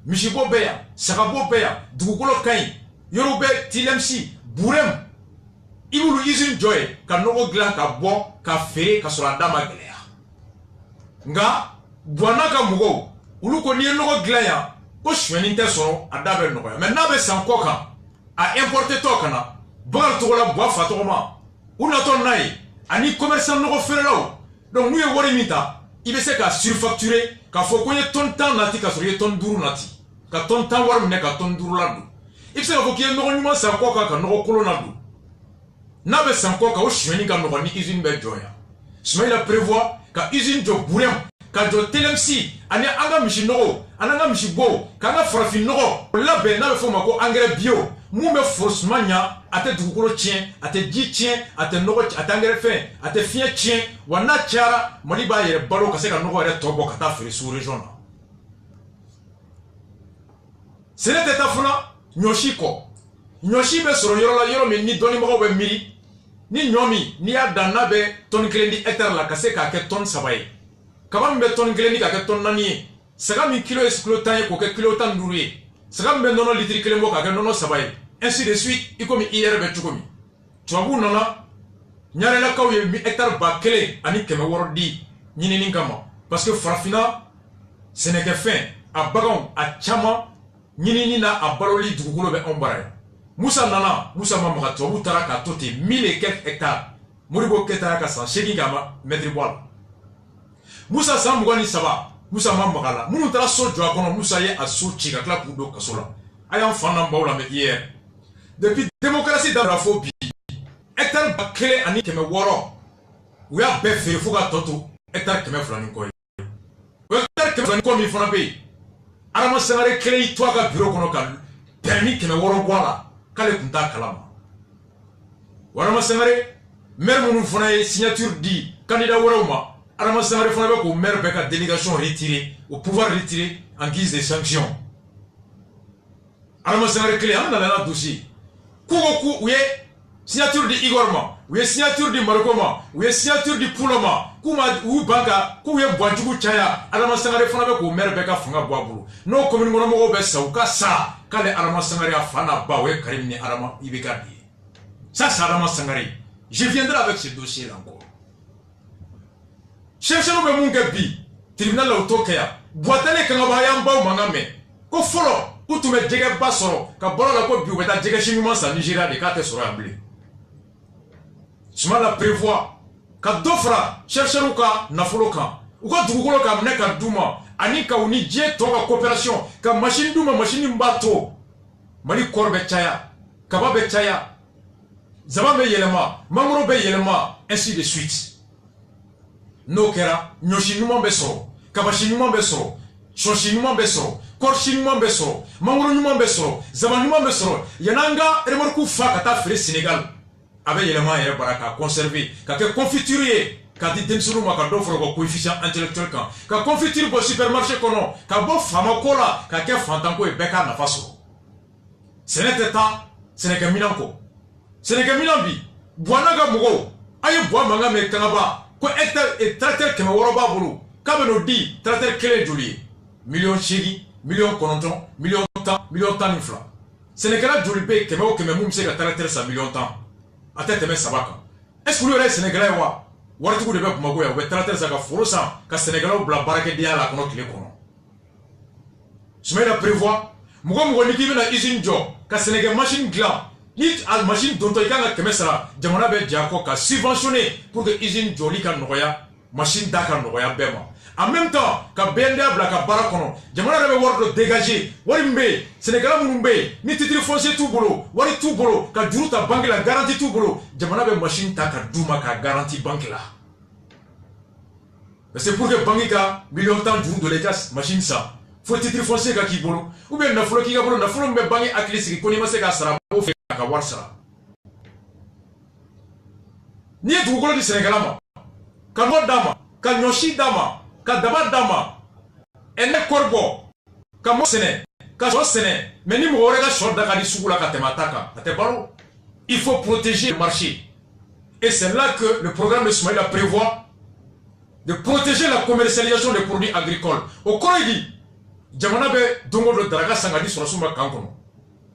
mishibo beya sakabo beya dugu kolo kay yorube tilemsi burem ibulu izin joy ka nogo glan ka bo ka fere ka sura dama gelera nga bwana ka mugo ulu ko ni nogo glaya ko shweni te soro adabe nogo mais na be sanko kan a importer to kana bal to la bo fato ma ou n'attend naï, ani commerçant n'aura fait là. Donc nous y warimita, il essaie qu'à surfacturer, qu'à faut qu'on ait ton temps nati, qu'à sur ton dour nati, qu'à ton temps war mne qu'à ton dour là. Il sait qu'il y a un monument sans quoi qu'à n'aura colonado. N'avait sans quoi qu'à au chien qu'à n'aura ni usine belle joya. Smaïla prévoit qu'à usine de bourrem, qu'à de telemsi, ane anga michino, ananga michibo, qu'à frafino, la ben n'a fait mako engrais bio, moumé fausse mania, à te dougolo tien, à te dit tien, à te nogo, à t'engrais fin, à te fien tien, wana tiara, maliba et balo cassé qu'à nogo et tobo kata fait sous région. Ce n'était pas funa, nyoshiko. Nyoshi be soro yoro me ni doni mo be miri. Ni nyomi ni adana be ton klendi hectare la kase ka ke ton sabaye. Kabam be ton klendi ka ke ton nani. Sega mi kilo exploitant ko ke kilo tan duri. Sega be nono litri klembo ka ke nono sabaye. Ainsi de suite, ikomi hier be tukomi. Tuabu nana nyare la kawye mi hectare ba kele ani keme woro di nyini ningama. Parce que farafina ce n'est que fin a bagon a chama nyini na a baroli dugukolo be on bara. Moussa nana, Moussa mamaka tuabu tara ka tote 1000 et quelques hectares. Moribo ketara ka san shegi gama metri boal. Moussa san mugani saba, Moussa mamaka la. Munu tara so jwa kono Moussa ye a so chika kla kudo kasola. Ayan fana mbaula me hier. Depuis démocratie dans la phobie, hectare bakele ani keme woro. Ouya be fere fuga toto hectare keme flani koy. Hectare keme flani koy mi fana be. Arama sangare kele toi ka bureau kono kan. Permis keme woro wala. Kale kunta kalama. Warama sangare maire munu fana ye signature di candidat waroma. Arama sangare fana be ko maire be ka délégation retirée au pouvoir retiré en guise de sanction. Arama sangare kele amna la dossier. Kougoku ouye signature di Igorma, ouye signature di Margoma, ouye signature di Pouloma, Kouma ou Banka, Kouye Boadjou Chaya, Arama Sangare Fana ko maire beka fanga boabulu. No commune mono be sauka sa, kale Arama Sangare afana bawe Karim ni Arama Ibekadi. Ça c'est Arama Sangare. Je viendrai avec ce dossier là encore. Cherchez-nous be mungabi, tribunal autokea, boatale kangabaya mbao mangame. Ko folo ou tu mets djege basoro, ka bolo la ko biou beta djege chimiment sa Nigeria de kate soro yambli. Suma la prévoit, ka dofra, cherchez-nous ka nafoloka, ou ka dugukolo ka mneka duma, ani ka uni dje toga coopération, ka machine duma, machine mbato, mali korbe chaya, kababe chaya, zababe yelema, mangoro be yelema, ainsi de suite. No kera, nyoshinuma besoro, kabashinuma besoro, choshinuma besoro, korchinuma besoro, mangoro besoro, zamanuma besoro, yananga remorku fa kata fere Sénégal. Avec l'élément et baraka conservé, ka confiturier, ka di demsuru ka do foro coefficient intellectuel kan, ka confiture au supermarché kono, ka bo fama kola, ka ke fantanko e beka na faso. Ce n'est pas, ce n'est que Minanko. Ce n'est que Minambi. Boanaga mugo, aye boa manga me kanaba, ko hectare et tracteur ke woroba bulu, ka be no di tracteur kele joli. Million chigi, million kononton, million temps infla. Ce n'est que la joli be ke me mum se ka tracteur sa million temps. Ate teme sabaka. Est-ce que vous avez Sénégalais wa? Waratu de bep magoya, ou tracteur sa ka forosa, ka Sénégalais bla barake dia la kono kile kono. Semaine prévoit, mugo niki na usine jo, ka Sénégal machine gla, ni al machine donto ikanga kemesara, jamana be jako ka subventionné pour que usine joli ka noya, machine daka noya bema. En même temps, ka BNDA bla ka barakono, jamana be wordo dégager, wari mbe, Sénégal mbe, ni titre foncier tout bolo, wari tout bolo, ka juru ta banque la garantie tout bolo, jamana be machine ta ka duma ka garantie banque la. C'est pour que banque ka million temps juru de l'État machine ça. Faut titre foncier ka ki bolo, ou bien na folo ki ka bolo, na folo mbe banque akilisi ki koni ma se ka sara bo fe ka war sara. Ni du golo di Sénégal ma. Ka mo dama, ka nyoshi dama. Ka daba dama ene korbo ka mo sene ka so sene mais ni mo ka short da ka di sugula ka temataka ate baro. Il faut protéger le marché et c'est là que le programme de Soumaïla prévoit de protéger la commercialisation des produits agricoles au Korogi jamana be dongo do daraga sangadi sur suma kankono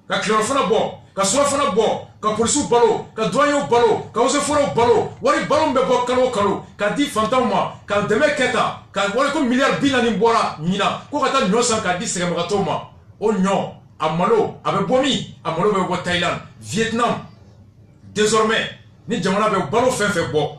ka chlorophone bo ka sulfone bo ka polisu balo ka douanier balo ka oseforo balo wari balo be bo kalo ka di fantama ka deme keta ka wari ko milliard bilani bora nyina ko ka ta nyosan ka di segama toma o nyo amalo abe bomi amalo be bo Thaïlande Vietnam désormais ni jamana bɛ balo fɛn fɛn bɔ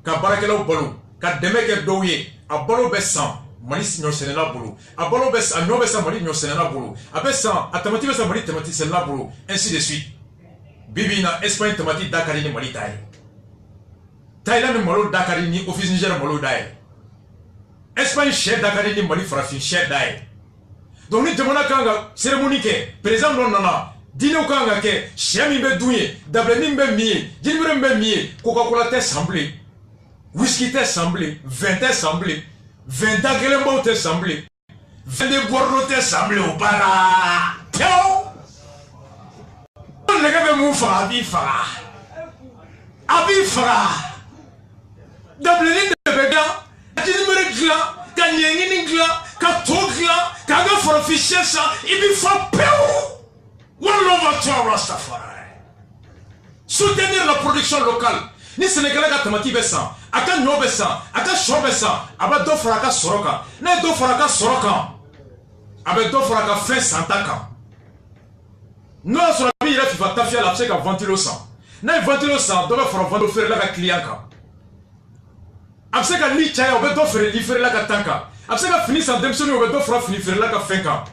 ka baarakɛlaw balo ka dɛmɛ kɛ dɔw ye a balo bɛ san Mali ɲɔsɛnɛla bolo a balo bɛ a ɲɔ bɛ san Mali ɲɔsɛnɛla bolo a bɛ san a tamati bɛ san Mali tamati sɛnɛla bolo ainsi de suite bibi na Espagne tamati da ka di ni Mali ta ye Thaïlande ni malo da ka di ni office Niger malo da ye Espagne sɛ da ka di ni Mali farafin sɛ da ye donc ni jamana kan ka cérémonie kɛ président dɔ nana diinɛw kan ka kɛ sɛ min bɛ dun ye dabileni bɛ min ye jinibere bɛ min ye Coca-Cola tɛ san bilen whisky tɛ san bilen vin tɛ san bilen vin da gɛlɛnbaw tɛ san bilen vin de Bordeaux tɛ san bilen o banna tewu nɛgɛ bɛ mun faga a b'i faga a b'i faga dabileni de bɛ dilan ka jinibere dilan ka ɲɛɲini dilan ka to dilan k'a ka farafin sɛ san i b'i fa pewu. One love to Rastafari. Soutenir la production locale. Ni Sénégalais ka tamati bɛ san, a ka ɲɔ bɛ san, a ka sɔ bɛ san, a bɛ dɔ fara a ka sɔrɔ kan. N'a ye dɔ fara a ka sɔrɔ kan, a bɛ dɔ fara a ka fɛn santa kan. N'o y'a sɔrɔ a bɛ yɛrɛ fifa tafiya la, a bɛ se ka ventilo san. N'a ye ventilo san, dɔ bɛ fara ventilo feerela ka client kan. A bɛ se ka li caya, o bɛ dɔ feere li feerela ka tan kan. A bɛ se ka fini san denmisɛnninw, o bɛ dɔ fara fini feerela ka fɛn kan.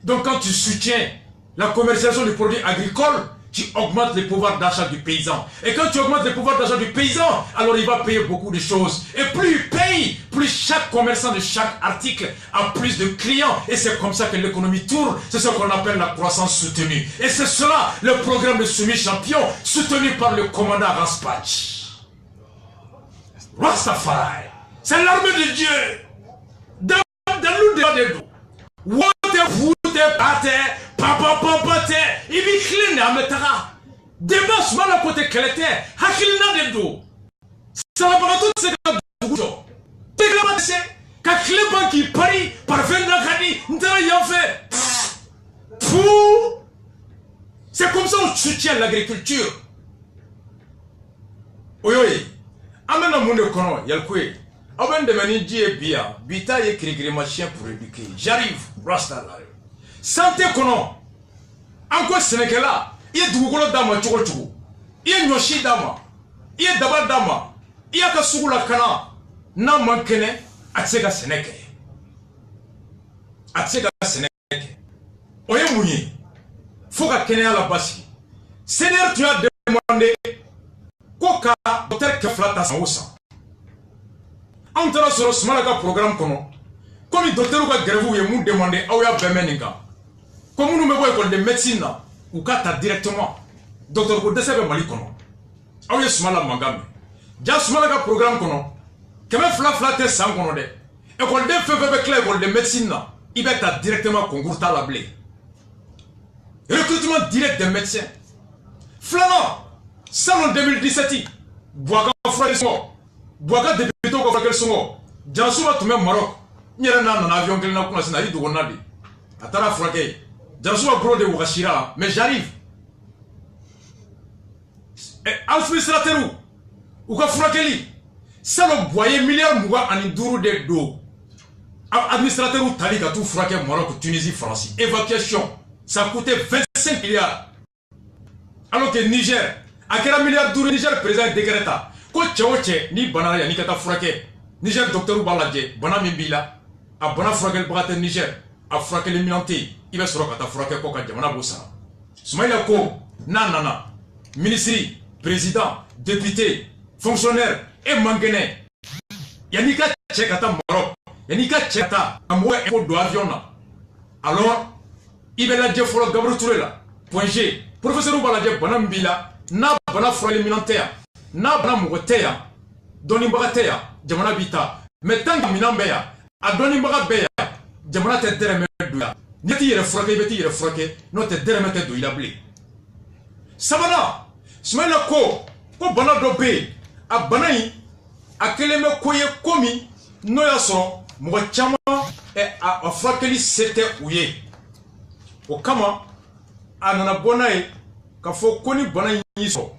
Donc quand tu soutiens la commercialisation du produit agricole, tu augmentes les pouvoirs d'achat du paysan. Et quand tu augmentes les pouvoirs d'achat du paysan, alors il va payer beaucoup de choses. Et plus il paye, plus chaque commerçant de chaque article a plus de clients. Et c'est comme ça que l'économie tourne. C'est ce qu'on appelle la croissance soutenue. Et c'est cela le programme de semi-champion soutenu par le commandant Raspatch. Rastafari, c'est l'armée de Dieu. Dans nous des dos. Papa, il vit clean à mettra. Débat sur la côté qu'elle était. Hakilina de dos. Ça va pas tout ce que tu as. Quand Clément qui parie par 20 ans, il n'a rien fait. C'est comme ça qu'on soutient l'agriculture. Oui. Amena monde kono yalkwe. Aben de mani die bia. Bita ye krigri machin pour éduquer. J'arrive. Rasta là. Santé kono. Encore Sénégal, il y a Dougolo Dama Tchoukou, il y a Nyoshi Dama, il y a Daba Dama, il y a Kasugula Kana, Nan Mankene, Atsega Sénégal. Atsega Sénégal. Oye Mouni, Foka Kenya la Basi. Seigneur, tu as demandé Koka, Dr. Keflata Saoussa. Antara sur le Smalaga programme kono, comme le docteur Ouga Grevou et Mou demandé Aouya Bemeninga. Comme nous me voyons école de médecine, ou kata directement, docteur Kodese be Mali kono. Aouye Smala Mangame. Dia Smala ka programme kono. Keme fla te sang kono de. École de feu clé école de médecine, il va être directement concours ta la blé. Recrutement direct des médecins. Flana, salon 2017, Boaga frère son. Boaga député ko frère son. Jansouma tout même Maroc. Nyera na avion kel na kuna sina yi do nadi. Atara frake. Jansouma gros de Ouachira, mais j'arrive. Administrateur ou ka frake ça le boyer milliard mouga en douru de do. Administrateur ou tali ka tout frake Maroc, Tunisie, France. Évacuation, ça coûtait 25 milliards. Alors que Niger, à quel milliard d'euros Niger président décréta. Ko tchaoche ni banaya ni kata frake. Niger docteur Baladje, bana mimbila, a bana frake le brate Niger, a frake le minanté, il va se rokata frake koka jamana bossa. Soumaïla ko, nanana, ministre, président, député, fonctionnaire, et mangene. Yanika tchekata Maroc, yanika tchekata, amoue un peu d'avion. Alors, il va la dire pour le Gabriel Tourela, point G, professeur Baladje, bana mbila, na bana frake le minanté, na bana mouretea, doni mbagatea, jamana bita, mais tant que minambeya, a doni mbagabeya, jamana te dereme douya. Neti yere frake, beti yere frake, no te dereme te douya blé. Sabana, Smaïla ko bana dobe, a banayi, a keleme koye komi, no yaso, mwa chama, a frakeli sete ouye. O kama, a nana bonaye, ka fo koni banayi yiso,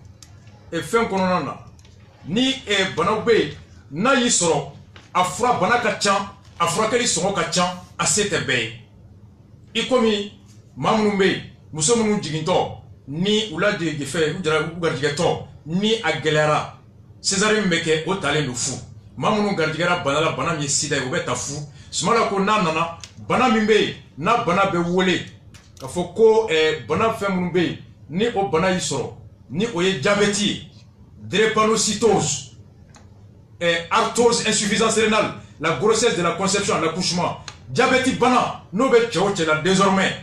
e fen kononana. Ni bana be na yi soro afra bana ka chan afra kali songo ka chan asete be ikomi mamunu be muso munu jiginto ni ula de gefe udara ugarjigeto ni a gɛlɛyara César min bɛ kɛ o talen don fu maa minnu garijɛgɛra bana la bana min ye sida ye o bɛ ta fu Sumala ko n'a nana bana min bɛ yen n'a bana bɛ wele k'a fɔ ko bana fɛn minnu bɛ yen ni o bana y'i sɔrɔ ni o ye diabète ye drépanocytose arthrose insuffisance rénale la grossesse de la conception l'accouchement diabète bana n'o bɛ cɛ o cɛ la désormais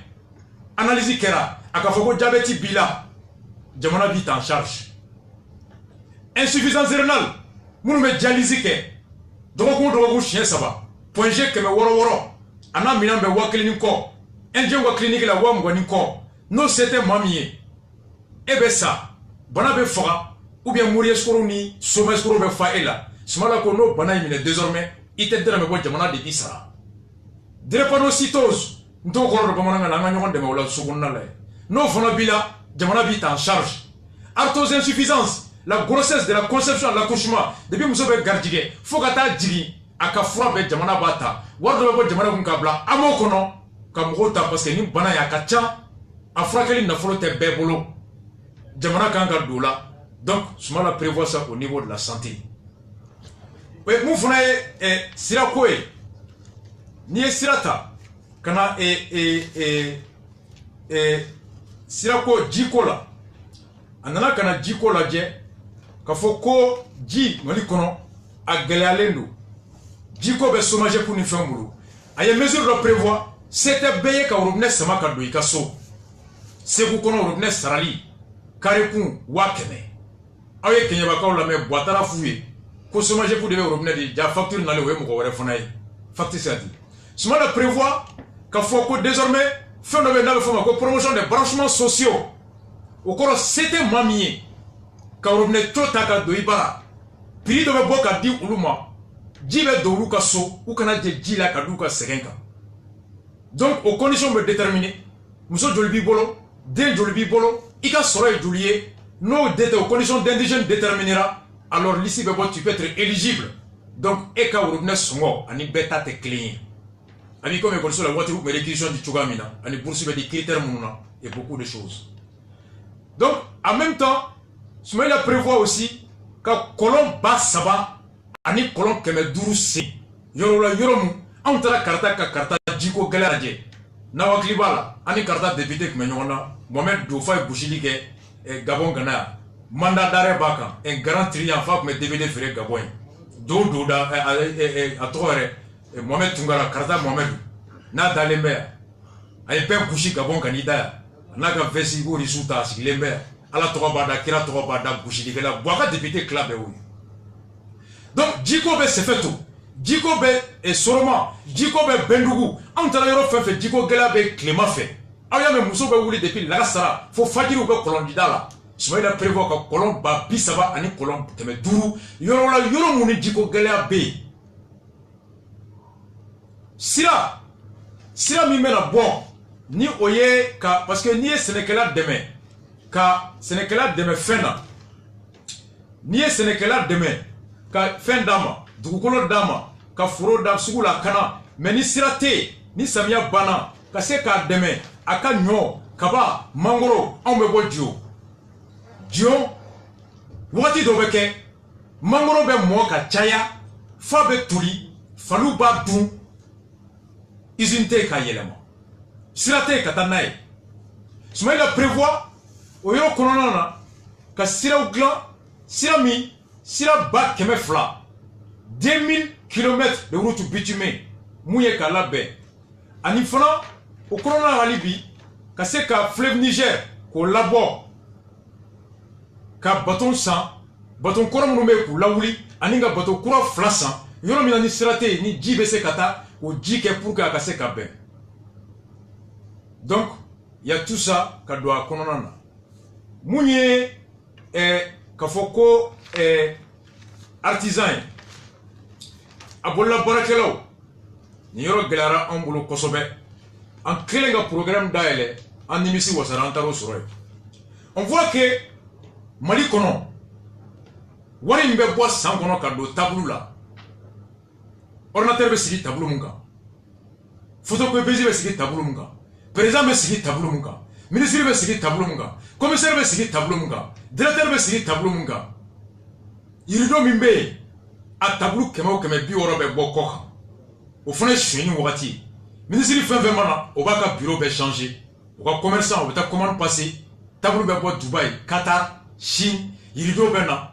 analyse kɛra a ka fɔ ko diabète b'i la jamana b'i ta en charge insuffisance rénale minnu bɛ dialyse kɛ dɔgɔkun o dɔgɔkun siɲɛ 3 point G 600 a n'a minɛn bɛ 1000 ni kɔ indien ka clinique la 20 ni kɔ n'o se tɛ maa min ye e bɛ sa bana bɛ faga ou bien mourir sukoro ni sommeil sukoro bɛ fa e la Sumala ko n'o bana in minɛ désormais i tɛ dɛrɛmɛ bɔ jamana de b'i sara drépanocytose n t'o kɔrɔ dɔn bamanankan na an ka ɲɔgɔn dɛmɛ o la sokɔnɔna la n'o fana b'i la jamana b'i ta en charge arthrose insuffisance la grossesse de la conception l'accouchement depuis muso bɛ garijigɛ fo ka taa jigin a ka fura bɛɛ jamana b'a ta wari dɔ bɛ bɔ jamana kun k'a bila AMO kɔnɔ ka mɔgɔw ta parce que ni bana ye a ka ca a furakɛli nafolo tɛ bɛɛ bolo jamana kan ka don o la donc Sumala prévoit ça au niveau de la santé mun fana ye sirako ye n'i ye sira ta ka na sirako jiko la a nana ka na jiko lajɛ k'a fɔ ko ji Mali kɔnɔ a gɛlɛyalen don jiko bɛ sommage pour ni fɛn bolo a ye mesure dɔ prévoir se tɛ bɛɛ ye ka robinet sama ka don i ka so Segu kɔnɔ robinet sarali carré-kun 500 aw ye Keɲɛbakaw lamɛn Buatara f'u ye ko sommage pour de bɛ robinet di ja facture nalen o ye mɔgɔ wɛrɛ fana ye facture sera di Sumala prévoit k'a fɔ ko désormais fɛn dɔ bɛ n'a bɛ fɔ ma ko promotion des branchements sociaux o kɔrɔ se tɛ maa min ye ka robinet to ta ka don i bara prix dɔ bɛ bɔ ka di olu ma ji bɛ don olu ka so u kana jɛ ji la ka d'u ka sɛgɛn kan donc o condition bɛ déterminer muso joli b'i bolo den joli b'i bolo i ka sɔrɔ ye joli ye n'o o condition d'indigène déterminera alors l'ici bɛ bɔ tu peux être éligible donc e ka robinet sɔngɔ ani bɛɛ ta tɛ kelen ye a b'i comme école la waati u tun bɛ réquisition di cogoya min na ani bourse bɛ di critères minnu na et beaucoup de choses donc en même temps Soumaïla prévoit aussi ka kɔlɔn 3,000 ani kɔlɔn 500 sen yɔrɔ la yɔrɔ mun anw taara karata ka karata jiko gɛlɛya lajɛ n'aw hakili b'a la ani karata député tun bɛ ɲɔgɔn na Mohamed Dofa ye gosili kɛ Gabon Ghana yan mandat d'arrêt b'a kan un grand triant fa tun bɛ DVD feere Gabon ye do da a tɔgɔ yɛrɛ Mohamed Tunkara karata Mohamed n'a dalen bɛ yan a ye bɛɛ gosi Gabon ka n'i da yan a n'a ka veste ko risu ta a sigilen bɛ yan ala tɔgɔ b'a da kira tɔgɔ b'a da gosilikɛla Bouaka député tila bɛɛ y'o ye donc jiko bɛ Sefeto jiko bɛ Soroma jiko bɛ Bendugu anw taara yɔrɔ fɛn fɛn jiko gɛlɛya bɛ tilema fɛ aw y'a mɛn muso bɛ wuli depuis Lagasara fo fajiriw bɛ kɔlɔn dida la Soumaïla prévoit ka kɔlɔn 30,000 ani kɔlɔn 500 yɔrɔ la yɔrɔ mun ni jiko gɛlɛya bɛ yen sira min bɛna bɔ ni o ye ka parce que n'i ye sɛnɛkɛla dɛmɛ ka sɛnɛkɛla dɛmɛ fɛn na n'i ye sɛnɛkɛla dɛmɛ ka fɛn d'a ma dugukolo d'a ma ka foro da sugu la kana mais ni sira tɛ yen ni samiya banna ka se k'a dɛmɛ a ka ɲɔ kaba mangoro anw bɛ bɔ Dion wagati dɔ bɛ kɛ mangoro bɛ mɔ ka caya fa bɛ toli faliw b'a dun usine tɛ yen k'a yɛlɛma sira tɛ yen ka taa n'a ye Soumaïla prévoit o yɔrɔ kɔnɔna na ka siraw dilan sira 200,000 2000 km de route bitumée mun ye k'a labɛn ani fana o kɔnɔna na hali bi ka se ka fleuve Niger k'o labɔ ka bateau san bateau kɔrɔ minnu bɛ k'u lawuli ani ka bateau kura 2 san yɔrɔ min na ni sira tɛ yen ni ji bɛ se ka taa o ji kɛ pour que a ka se ka bɛn donc il y a tout ça ka don a kɔnɔna na mun ye ka fɔ ko artisan ye a bolola baarakɛlaw ni yɔrɔ gɛlɛyara an bolo kosɛbɛ an kɛlen ka programme dayɛlɛ an nimisi wasara an taara o sɔrɔ yen on voit que Mali kɔnɔ wari min bɛ bɔ san kɔnɔ ka don tableau la ordinateur bɛ sigi tableau mun kan photocopieuse bɛ sigi tableau mun kan président bɛ sigi tableau mun kan ministre bɛ sigi tableau mun kan commissaire bɛ sigi tableau mun kan directeur be sigi tableau mun kan yirido min be a tableau kɛmɛ bi wɔɔrɔ bɛ bɔ kɔ kan o fana suɲɛni wagati ministre fɛn fɛn mana o b'a ka bureau bɛ changer o ka commerçant o bɛ taa commande passer tableau bɛ bɔ Dubaï Qatar Chine yirido bɛ na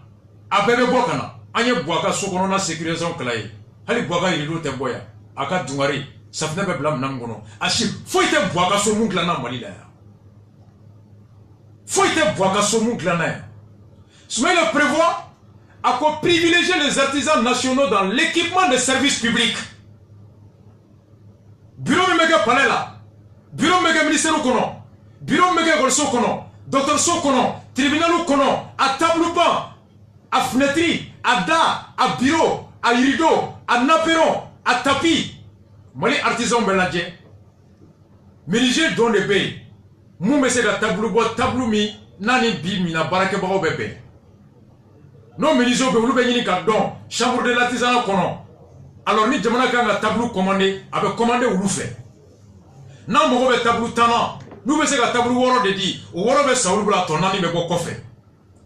a bɛɛ bɛ bɔ ka na an ye Buwaka so kɔnɔna sécurisation kala ye hali Buwaka yirido tɛ bɔ yan a ka dungare safinɛ bɛ bila minɛn min kɔnɔ a si foyi tɛ Buwaka so mun dilanna Mali la yan foyi tɛ Buwaka so mun dilanna yan Soumaïla prévoit à privilégier les artisans nationaux dans l'équipement des services publics. Bureau de palais là, bureau de ministère au kono, bureau de école kono, docteur so kono, tribunal au kono, à tableau pan, à fenêtre, à da, à bureau, à rideau, à naperon, à tapis. Mali artisan beladje, menuisier don de paye. Mou mese da tableau mi, nani bi mi na barake bao bébé. Non menuisier be ulu be nyini ka don chambre de l'artisanat kono. Alors ni jamana kan ka tableau commandé, abe commandé ulu fait. Na mogo be tableau tana, nous be se ka tableau woro de di, o woro be saoul bla ton nani be ko kofe.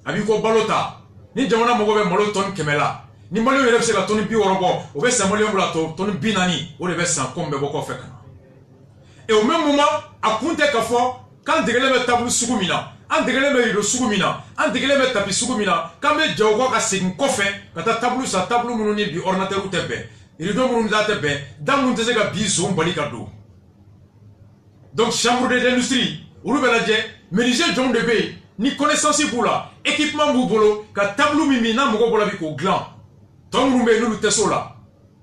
Abi ko balota, ni jamana mogo be molo ton kemela. Ni malio yele be se ka ton bi woro bo, o be sa malio bla ton bi nani, o le be san comme be ko kofe kana. Et au même moment, a kunte ka fo, quand degele be tableau sugumina, an degele be rido sugumina, an degele be tapis sugumina, quand be jawo ka segin kofe, kata tableau sa tableau munu ni bi ordinateur tebe. Rido munu da tebe, dam mun te se ka bi zon bali ka do. Donc chambre de l'industrie, olu beladje, menuisier John Debe, ni connaissance pour la, équipement boubolo, ka tableau mimi na mogo bola bi ko gland. Tom nous me nous teso là.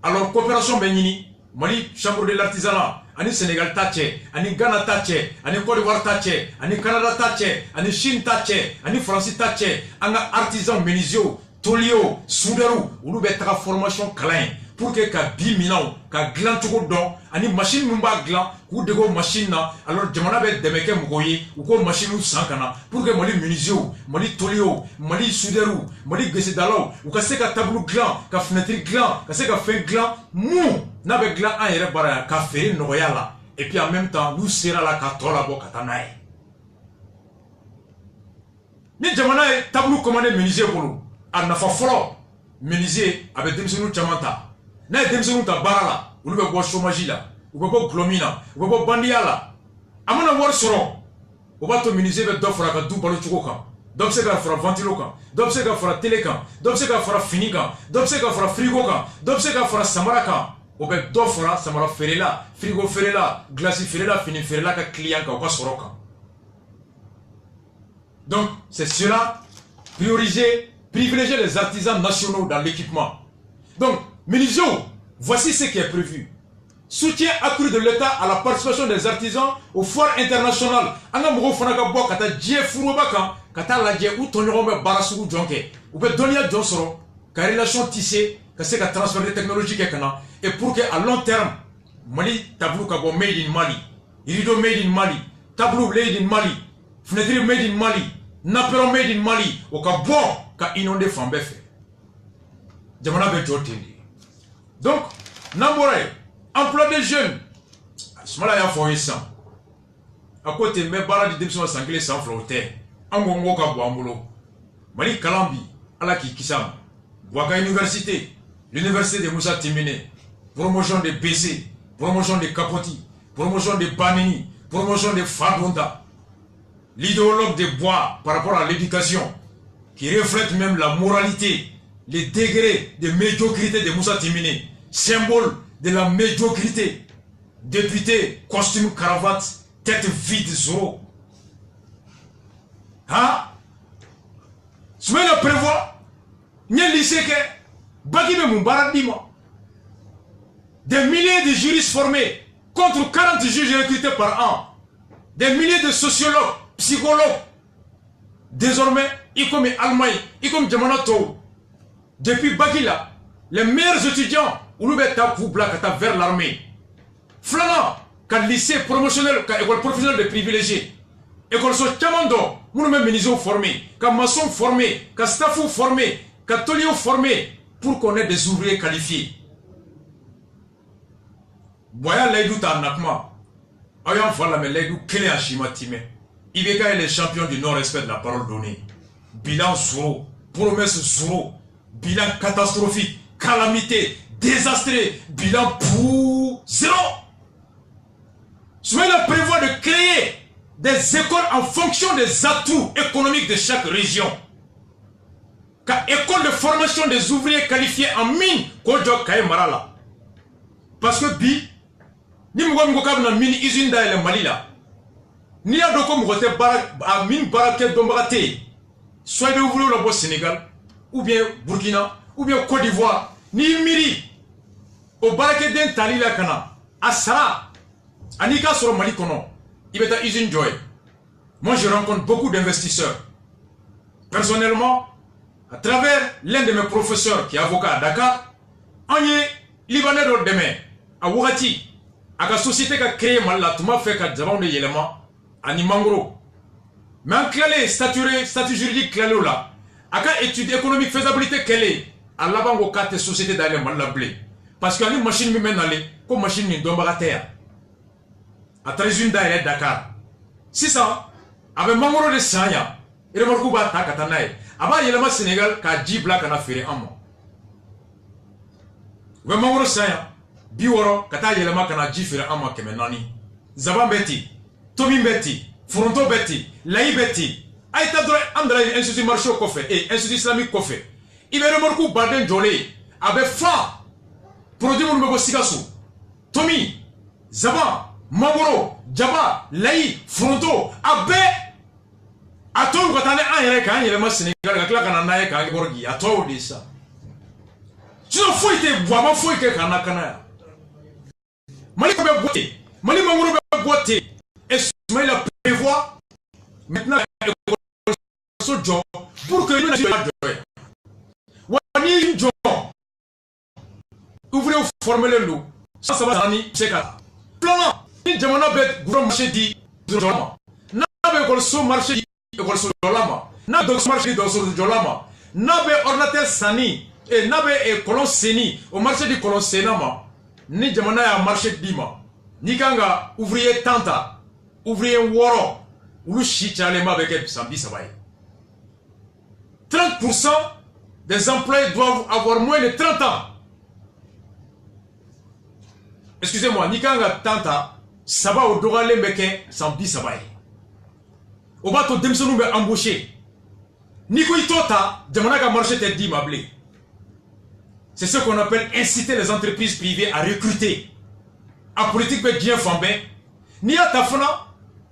Alors coopération benini, Mali chambre de l'artisanat, ani Sénégal tache, ani Ghana tache, ani Côte d'Ivoire tache, ani Canada tache, ani Chine tache, ani France tache, anga artisan menuisio, tolio, soudeur, olu be tra formation kalain. Pour que ka bi minao ka glan tugo don ani machine mumba glan ku dego machine na alors jamana be demeke mgoyi ou ko machine u sankana pour que mali menuisio mali tolio mali soudeur mali gese dalo ou ka se ka tableau glan ka fenêtre glan ka se ka fin glan mou na be glan an yere bara ka feri noya la et puis en même temps nous sera la ka tola bo katanae ni jamana tableau commandé menuisier bolo a nafa folo menuisier avec demisonu chamanta na demsonu ta barala ulu be bo chômage la ou be bo glomina ou be bo bandia la amana wor soro o ba to menuisier be do fora ka du balo chuko kan do se ka fora ventilo kan do se ka fora télé kan do se ka fora fini kan do se ka fora frigo kan do se ka fora samara kan o be do fora samara ferela frigo ferela glace ferela fini ferela ka client ka o ka soro kan. Donc c'est cela, privilégier les artisans nationaux dans l'équipement. Donc menuisier, voici ce qui est prévu. Soutien accru de l'État à la participation des artisans aux foires internationales. Anga mogo fanaka bo kata djie furobaka kata ladje ou tonyorome barasugu jonke. Ou be donia jonsoro ka relation tissée ka se ka transfert de technologie ke kana et pour que à long terme Mali tableau ka bo made in Mali, rideau made in Mali, tableau made in Mali, fenêtre made in Mali, naperon made in Mali, o ka bo ka inondé fambe fe. Jamana be jotendi. Donc, Namboray, emploi des jeunes. Smala ya foye sans. À côté, mes barres de démission sanglés sans flotter. Angongo ka boambulo. Mali Kalambi, Alaki Kisam. Bouaka Université. L'université de Moussa Timine. Promotion de BC. Promotion de Kapoti. Promotion de Banini. Promotion de Fadonda. L'idéologue de Bois par rapport à l'éducation. Qui reflète même la moralité. Les degrés de médiocrité de Moussa Timine, symbole de la médiocrité. Député, costume, cravate, tête vide, zéro. Hein? Soumaïla prévoit, n'y a lycée que, Bagime Moubaradima. Des milliers de juristes formés contre 40 juges recrutés par an. Des milliers de sociologues, psychologues. Désormais, y comme Allemagne, y comme Djamanato. Depuis Bagila, les meilleurs étudiants, vers l'armée. Flana, qu'à lycée promotionnel, qu'à école professionnelle de privilégiés. École so chamando, nous même menuisiers formés, qu'à maçon formé, qu'à staffou formé, qu'à tolio formé, pour qu'on ait des ouvriers qualifiés. Boya Laïdou Tarnakma, ayant voilà mais Laïdou Kélé Hashima Timé. Ibeka est le champion du non-respect de la parole donnée. bilan zéro, promesse zéro, bilan catastrophique, calamité, désastreux, bilan pour zéro. Soumaïla prévoit de créer des écoles en fonction des atouts économiques de chaque région. Car école de formation des ouvriers qualifiés en mine, Kodjo Kaye Marala. Parce que bi, ni mouga na mine usine da le Mali là. Ni a doko mougote a mine barake dombarate. Soit de ouvriers au Sénégal, ou bien Burkina, ou bien Côte d'Ivoire, ni miri. Au barake den tali la kana. Asara. Anika sur Mali kono. Il est à usine Joy. Moi je rencontre beaucoup d'investisseurs. Personnellement, à travers l'un de mes professeurs qui est avocat à Dakar, on est Libanais de demain, à Ouati, à la société qui a créé Malala, tout m'a fait qu'à Djabon de Yéléma, à Nimangro. Mais en clé, statut juridique clé là, à la étude économique faisabilité qu'elle est, à la banque au 4 sociétés d'aller Malala blé. Parce qu'il y a une machine qui mène aller, comme machine qui tombe à terre. À travers une d'aller Dakar. Si ça, avec Mangoro de Sanya, il remarque que ta katanaï. Aba yelema Sénégal ka jibla kana fere amo. We mangoro saya biworo kata yelema kana jifere amo kemenani. Zaba beti, Tomi beti, Fronto beti, Laï beti. Aïta dore andra institut marché kofe et institut islamique kofe. Ibe remorku baden jolé abe fa produit mon mego sigasu. Tomi, Zaba, Mangoro, Jaba, Laï, Fronto abe Attends, quand on est en Irak, il y a le Sénégal, il y a le Sénégal, il y a tout ça. Tu ne fous pas, vraiment fous que quand on a Mali va boiter, Mali va boiter. Et Ismaïl a prévoit maintenant ce job pour que nous n'ayons pas de joie. Wani job, ouvrez ou formez le loup. Ça va s'en c'est ça. Plan, ni jamana bet gros marché dit drama. Na be kolso marché dit kolso dolama. Na do marché do dolama. Na be ordinateur sani et na be kolon seni au marché dit kolon senama. Ni jamana ya marché dima. Ni kanga ouvrier tanta, ouvrier woro, ou le chichalema avec samedi sabay. 30% des employés doivent avoir moins de 30 ans. Excusez-moi, Nikanga Tanta, ça va au Dorale Meke, samedi sabay. Au bateau Demsonou be embauché. Niko Itota, Jamanaga marché te dit mablé. C'est ce qu'on appelle inciter les entreprises privées à recruter. En politique, peut bien fambé. Ni à Tafana,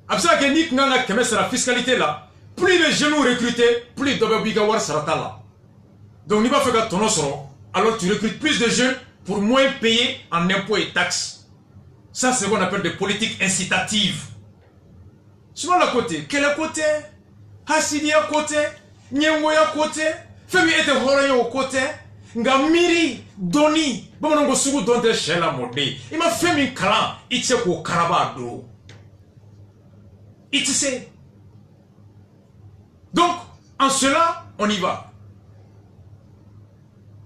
absa que Nik Nana Kemes la fiscalité là. Plus les jeunes recrutés, plus d'Obabigawar Sarata là. Donc, n'y va faire ton soro. Alors, tu recrutes plus de jeunes pour moins payer en impôts et taxes. Ça, c'est ce qu'on appelle des politiques incitatives. Souvent, la côté. Quel est côté? Hassidi à côté. Nyengo à côté. Femi était horé au côté. Ngamiri, Doni. Bon, on va se donner chez la mode. Il m'a fait un clan. Il s'est au carabado. Il sait. Donc, en cela, on y va.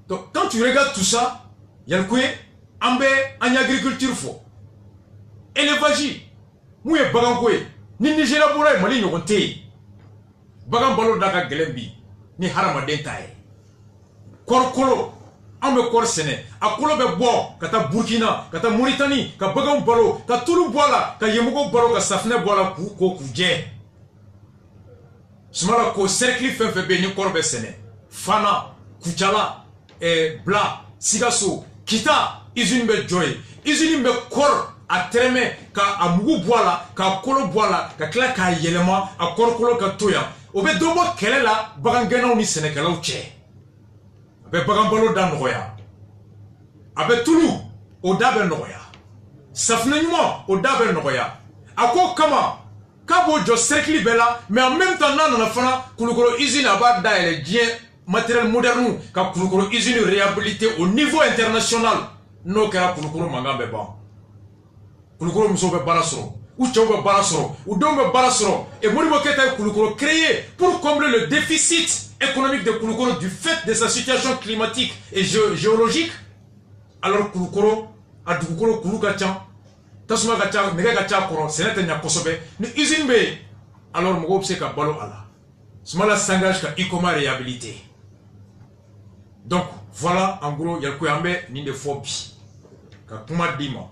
Donc, quand tu regardes tout ça, il y a le coué, en agriculture faux. Élevage, mouye bagangoué, ni Nigeria bourre, mali n'yonte. Bagam balo daga gelembi, ni harama dentaye. Korkolo, on me korsene, a kolo be bo, kata Burkina, kata Mauritanie, ka bagam balo, ka tulu bola, ka yemugo balo, ka safne bola ko kuje. Sumala ko cercle fe be ni korbe sene. Fana, Kuchala, Bla, Sigaso, Kita, Izunbe Joy, Izunbe Kor, a Treme, ka Amugu Boala, ka Kolo Boala, ka Klaka Yelema, a Korkolo Katoya. Obe dobo kelela, Bagangena ni Sénégal au Tché. Abe Bagambalo Dan Roya. Abe Toulou, au Dabel Noya. Safnenymo, au Dabel Noya. Ako Kama, Kabo Jo Cercle Bella, mais en même temps, non, on a fait Kulukolo Izine Abada et les diens. Matériel moderne, quand Kulukuro usine réhabilité au niveau international, non qu'à Kulukuro Mangambe Ban. Kulukuro Musobe Balasoro, ou Tchobe Balasoro, ou Dombe Balasoro, et Mouriboketa Kulukuro créé pour combler le déficit économique de Kulukuro du fait de sa situation climatique et géologique. Alors Kulukuro, à Dukuro Kulukachan, Tasuma Gachan, Nega Gachan Koro, Sénat Kosobe, une usine B. Alors Mogob Seka Balo Allah. Soumaïla s'engage qu'à Ikoma réhabilité. Donc, voilà, en gros, il y a le Kouyambe, ni de phobie. Quand Dima.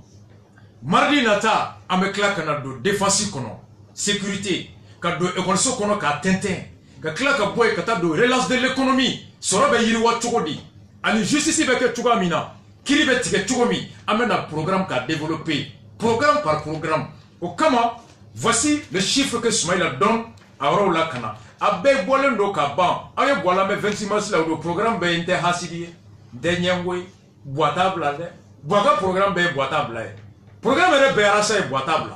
Mardi Nata, Amekla Kanado, défensif kono, sécurité, Kado Ekonso kono ka Tintin, Kakla Boy Katado, relance de l'économie, Sorobe Yiriwa Chukodi, Ani justice avec Chugamina, Kiribet Chugomi, amène un programme qu'a développé, programme par programme. Au Kama, voici le chiffre que Soumaïla donne à Raoula Kana. Abe Bolendo Kaban, Aye Bolame 26 mars, le programme Bente Hasidi, Denyangwe, Boitable, Boaga programme B boitable. Programme est BRHA boitable.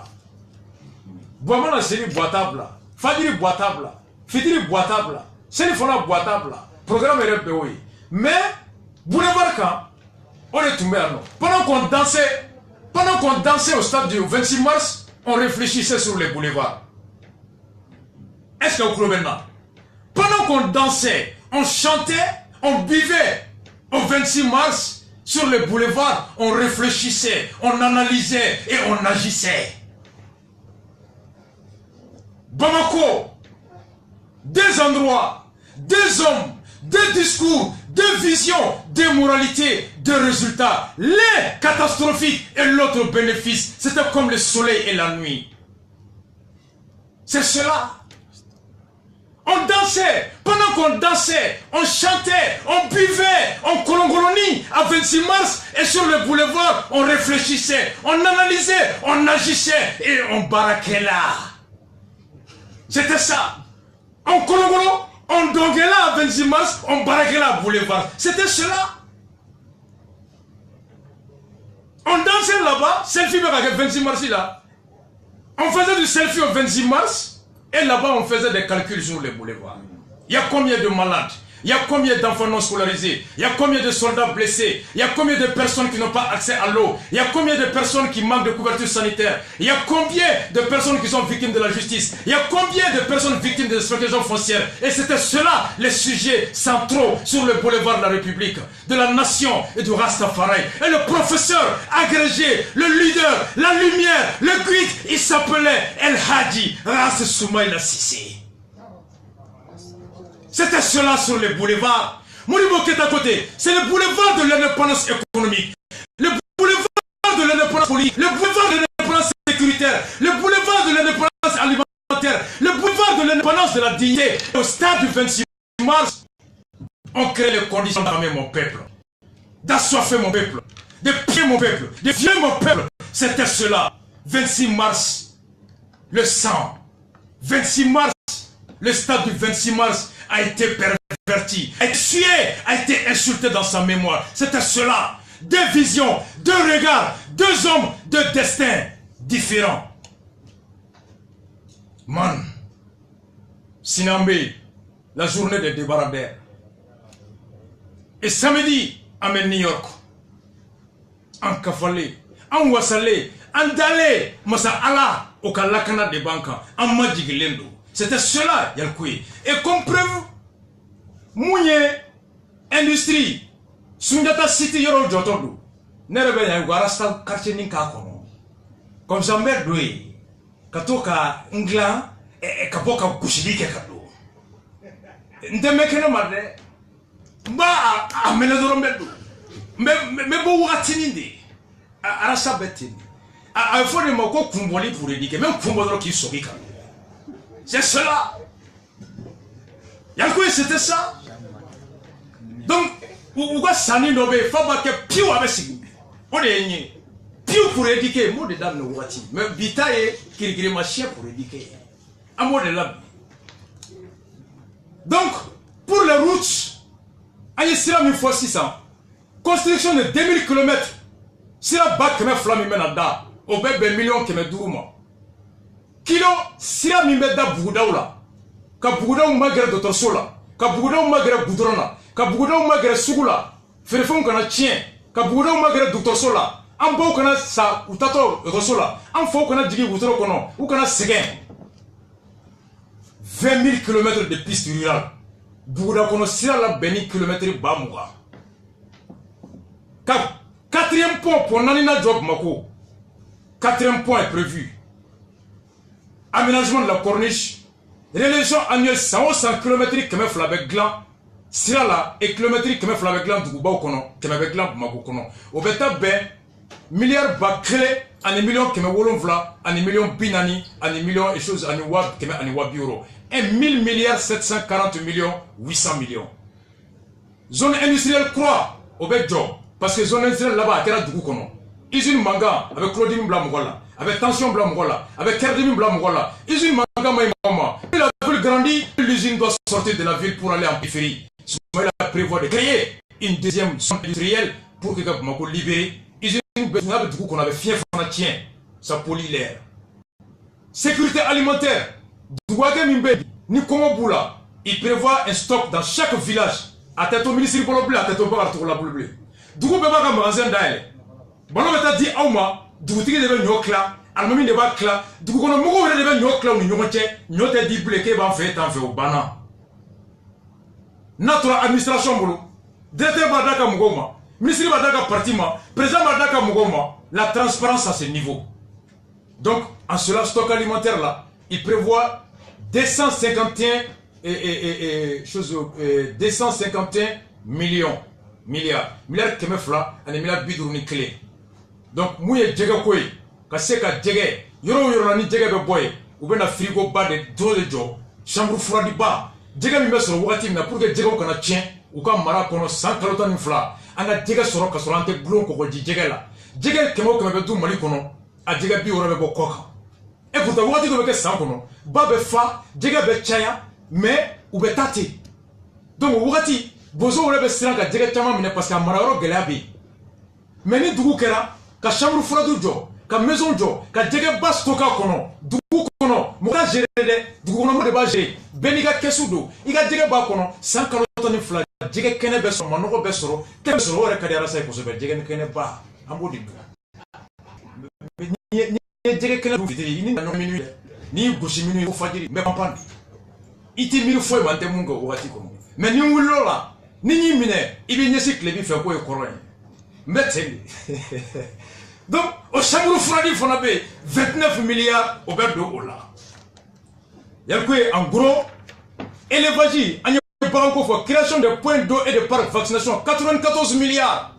Boamana série boitable. Fadiri boitable. Fidiri boitable. Sénifona boitable. Programme est BOI. Mais, boulevard quand on est tombé à nous. Pendant qu'on dansait au stade du 26 mars, on réfléchissait sur les boulevards. Est-ce que vous croyez maintenant? Pendant qu'on dansait, on chantait, on buvait au 26 mars, sur les boulevards, on réfléchissait, on analysait et on agissait. Bamako, des endroits, des hommes, des discours, des visions, des moralités, des résultats, l'un catastrophique et l'autre bénéfice. C'était comme le soleil et la nuit. C'est cela. On dansait, pendant qu'on dansait, on chantait, on buvait, on colongolonie à 26 mars et sur le boulevard, on réfléchissait, on analysait, on agissait et on baraquait là. C'était ça. On colongolo, on donguait là à 26 mars, on baraquait là à boulevard. C'était cela. On dansait là-bas, selfie avec 26 mars là. On faisait du selfie au 26 mars. Et là-bas, on faisait des calculs sur les boulevards. Il y a combien de malades? Il y a combien d'enfants non scolarisés? Il y a combien de soldats blessés? Il y a combien de personnes qui n'ont pas accès à l'eau? Il y a combien de personnes qui manquent de couverture sanitaire? Il y a combien de personnes qui sont victimes de la justice? Il y a combien de personnes victimes de l'exploitation foncière? Et c'était cela les sujets centraux sur le boulevard de la République, de la nation et du Rastafari. Et le professeur agrégé, le leader, la lumière, le guide, il s'appelait El Hadji Ras Soumaïla Cissé. C'était cela sur les boulevards. Modibo qui est à côté, c'est le boulevard de l'indépendance économique, le boulevard de l'indépendance politique, le boulevard de l'indépendance sécuritaire, le boulevard de l'indépendance alimentaire, le boulevard de l'indépendance de la dignité. Au stade du 26 mars, on crée les conditions d'armer mon peuple, d'assoiffer mon peuple, de piller mon peuple, de violer mon peuple. C'était cela. 26 mars, le sang. 26 mars, le stade du 26 mars a été perverti, a été tué, a été insulté dans sa mémoire. C'était cela. Deux visions, deux regards, deux hommes, deux destins différents. Man, Sinambe, la journée des débarradères. Et samedi, à New York, en Kafale, en Wassale, en Dale, Massa Allah, au Kalakana de Banka, en Madjigilendo. C'était cela, Yalkoui. Et comme preuve, Mouye, industrie, Sundata City Yoro Jotondo, Nerebe Yarasta Karchenin Kakono. Comme Jamber Doué, Katoka Ngla, et Kapoka Kushidike Kado. Ndemekene Madre, Ba Amenadorombedo, Mebo Watininde, Arasa Betin. Il faut des mots Kumboli pour éduquer, même Kumbodro qui s'occupent. C'est cela. Yalkoui, c'était ça. Donc, vous voyez, Sani Nobe, il faut que Piou avec Sigou. On est Piou pour éduquer, moi de dame no wati. Mais Vitae, qui ma chien pour éduquer. À moi de l'âme. Donc, pour les routes, il y a 1000 fois 600. Construction de 2000 km. Si la bac me flamme menada, au bébé million qui me douma. Kilo, si la mimeda Boudaoula, ka Boudaou magre de Torsola, ka Boudaou magre Boudrona, ka Boudaou magre Soula, Ferfon kana chien, ka Boudaou magre Doctor Sola, en beau kana sa ou tato Rosola, en faux kana digi Boudro kono, ou kana Seguin. 20 000 km de piste rurale. Bouda kono sira la beni kilomètre Bamouga. Quatrième point pour Nanina Job Mako. Quatrième point est prévu. Aménagement de la corniche Religion annuelle 100 km kɛmɛ fila bɛ dilan sira la et kilométrique kɛmɛ fila bɛ dilan dugubaw kɔnɔ kɛmɛ bɛ dilan Bamakɔ kɔnɔ o bɛ taa bɛn miliyari ba kelen ani miliyɔn kɛmɛ wolonwula ani miliyɔn bi naani ani miliyɔn chose ani wa kɛmɛ ani wa bi wɔɔrɔ 1000 milliards 740 millions 800 millions. Zone industrielle croix o bɛ jɔ parce que zone industrielle là-bas a kɛra dugu kɔnɔ usine mankan a bɛ kulodimi bila mɔgɔ la a bɛ tension bila mɔgɔ la a bɛ kɛridimi bila mɔgɔ la usine mankan ma ɲi mɔgɔ ma. La ville grandit, l'usine doit sortir de la ville pour aller en périphérie. Il prévoit de créer une deuxième zone industrielle pour que Bamako libéré. Usine qu'on avait fier tient, ça pollue l'air. Sécurité alimentaire. Ni comment boula. Il prévoit un stock dans chaque village. À tête au ministre de l'Oblé, à tête au bar pour la boule. Dougou Beba comme magasin d'aile. Balo meta dit Auma, Dougou de Nyokla, Almami de Bakla, Dougou kono Mogo de Nyokla ou Nyomoche, Nyote di bleke ban fait en fait au bana. Notre administration boulot. Directeur Badaka Mugoma, ministre Badaka Partima, président Badaka Mugoma, la transparence à ce niveau. Donc, en cela, stock alimentaire là, il prévoit 251 milliards kemefla et milliards bidouni clé. Donc, mouye djega koi, kaseka djege, yoro ni djega be boy, ou ben na frigo ba de do de jo, chambre froide ba, djega mi sur wakati na pour que djega kana tien, ou ka mara kono 100 kalotani fla, anga djega soro kasolante blon ko djega la. Djega kemo keme be du mali kono, a djega bi ora be bo koka. Et pourtant wakati ko be ke 100 kono, ba be fa, djega be chaya, mais ou be tati. Donc wakati bozo wala be siranga djega chama mine parce que mararo gelabi. Mais ni dugu kera ka chambre froide jo, ka maison jo, ka djega bas toka kono, dugu kono, moka gérer de, dugu kono mo de ba gérer. Beniga kesudo, iga djega ba kono, 100 kalotani fla, djega kene be so manoko be soro, kebe soro ore kadiara sai ko so be djega kene ba, ambodi. Ni djega kene du fitiri, ni na minuit, ni gushi minuit fajiri, me pampandi. Iti miru foi mante mungo wakati kono. Mais ni wulo la, ni mine, ibi nyesi klebi fe ko e koro en. Mbeteli. Donc, au chambre fradi fonabe 29 milliards au berdo ola. Yalkwe en gros, élevage, création de points d'eau et de parcs vaccination 94 milliards.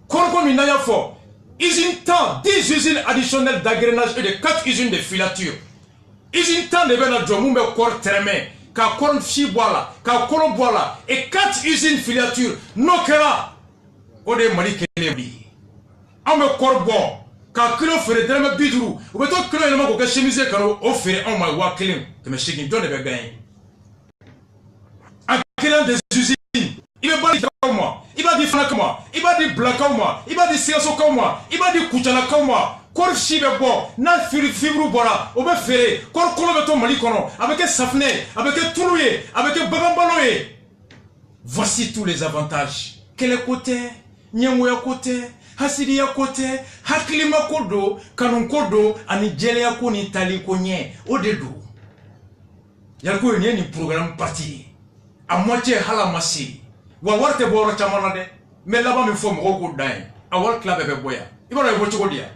Korko minaya fo, usine temps 10 usines additionnelles d'agrénage et de 4 usines de filature. Usine temps de ben adjomumbe kor terme, ka koron fi boala, ka koron boala et 4 usines filature. Nokera, ode mali kelebi. Ame korbon, ka kilo fere drame biduru, ou beto kilo elema ko ka chemise kano o fere on ma wa kelim, que me chikin donne be gagne. En créant des usines, il va dire comme moi, il va dire fana comme moi, il va dire blanc comme moi, il va dire siaso comme moi, il va dire kuchala comme moi. Kor shibe bo, na fibre bola, o be fere, kor kolo beto mali kono, avec safne, avec toulouye, avec babambaloye. Voici tous les avantages. Quel côté, nyamouya côté, hasidiya côté, hakilima kodo, kanon kodo, ani jeleya ko ni tali ko nye, o de do. Yalko yenye ni programme parti. A moitié halamasi. Wa warte boro chamana de, mais là-bas me faut moko dain. A war club be boya. Ibara yebo choko dia.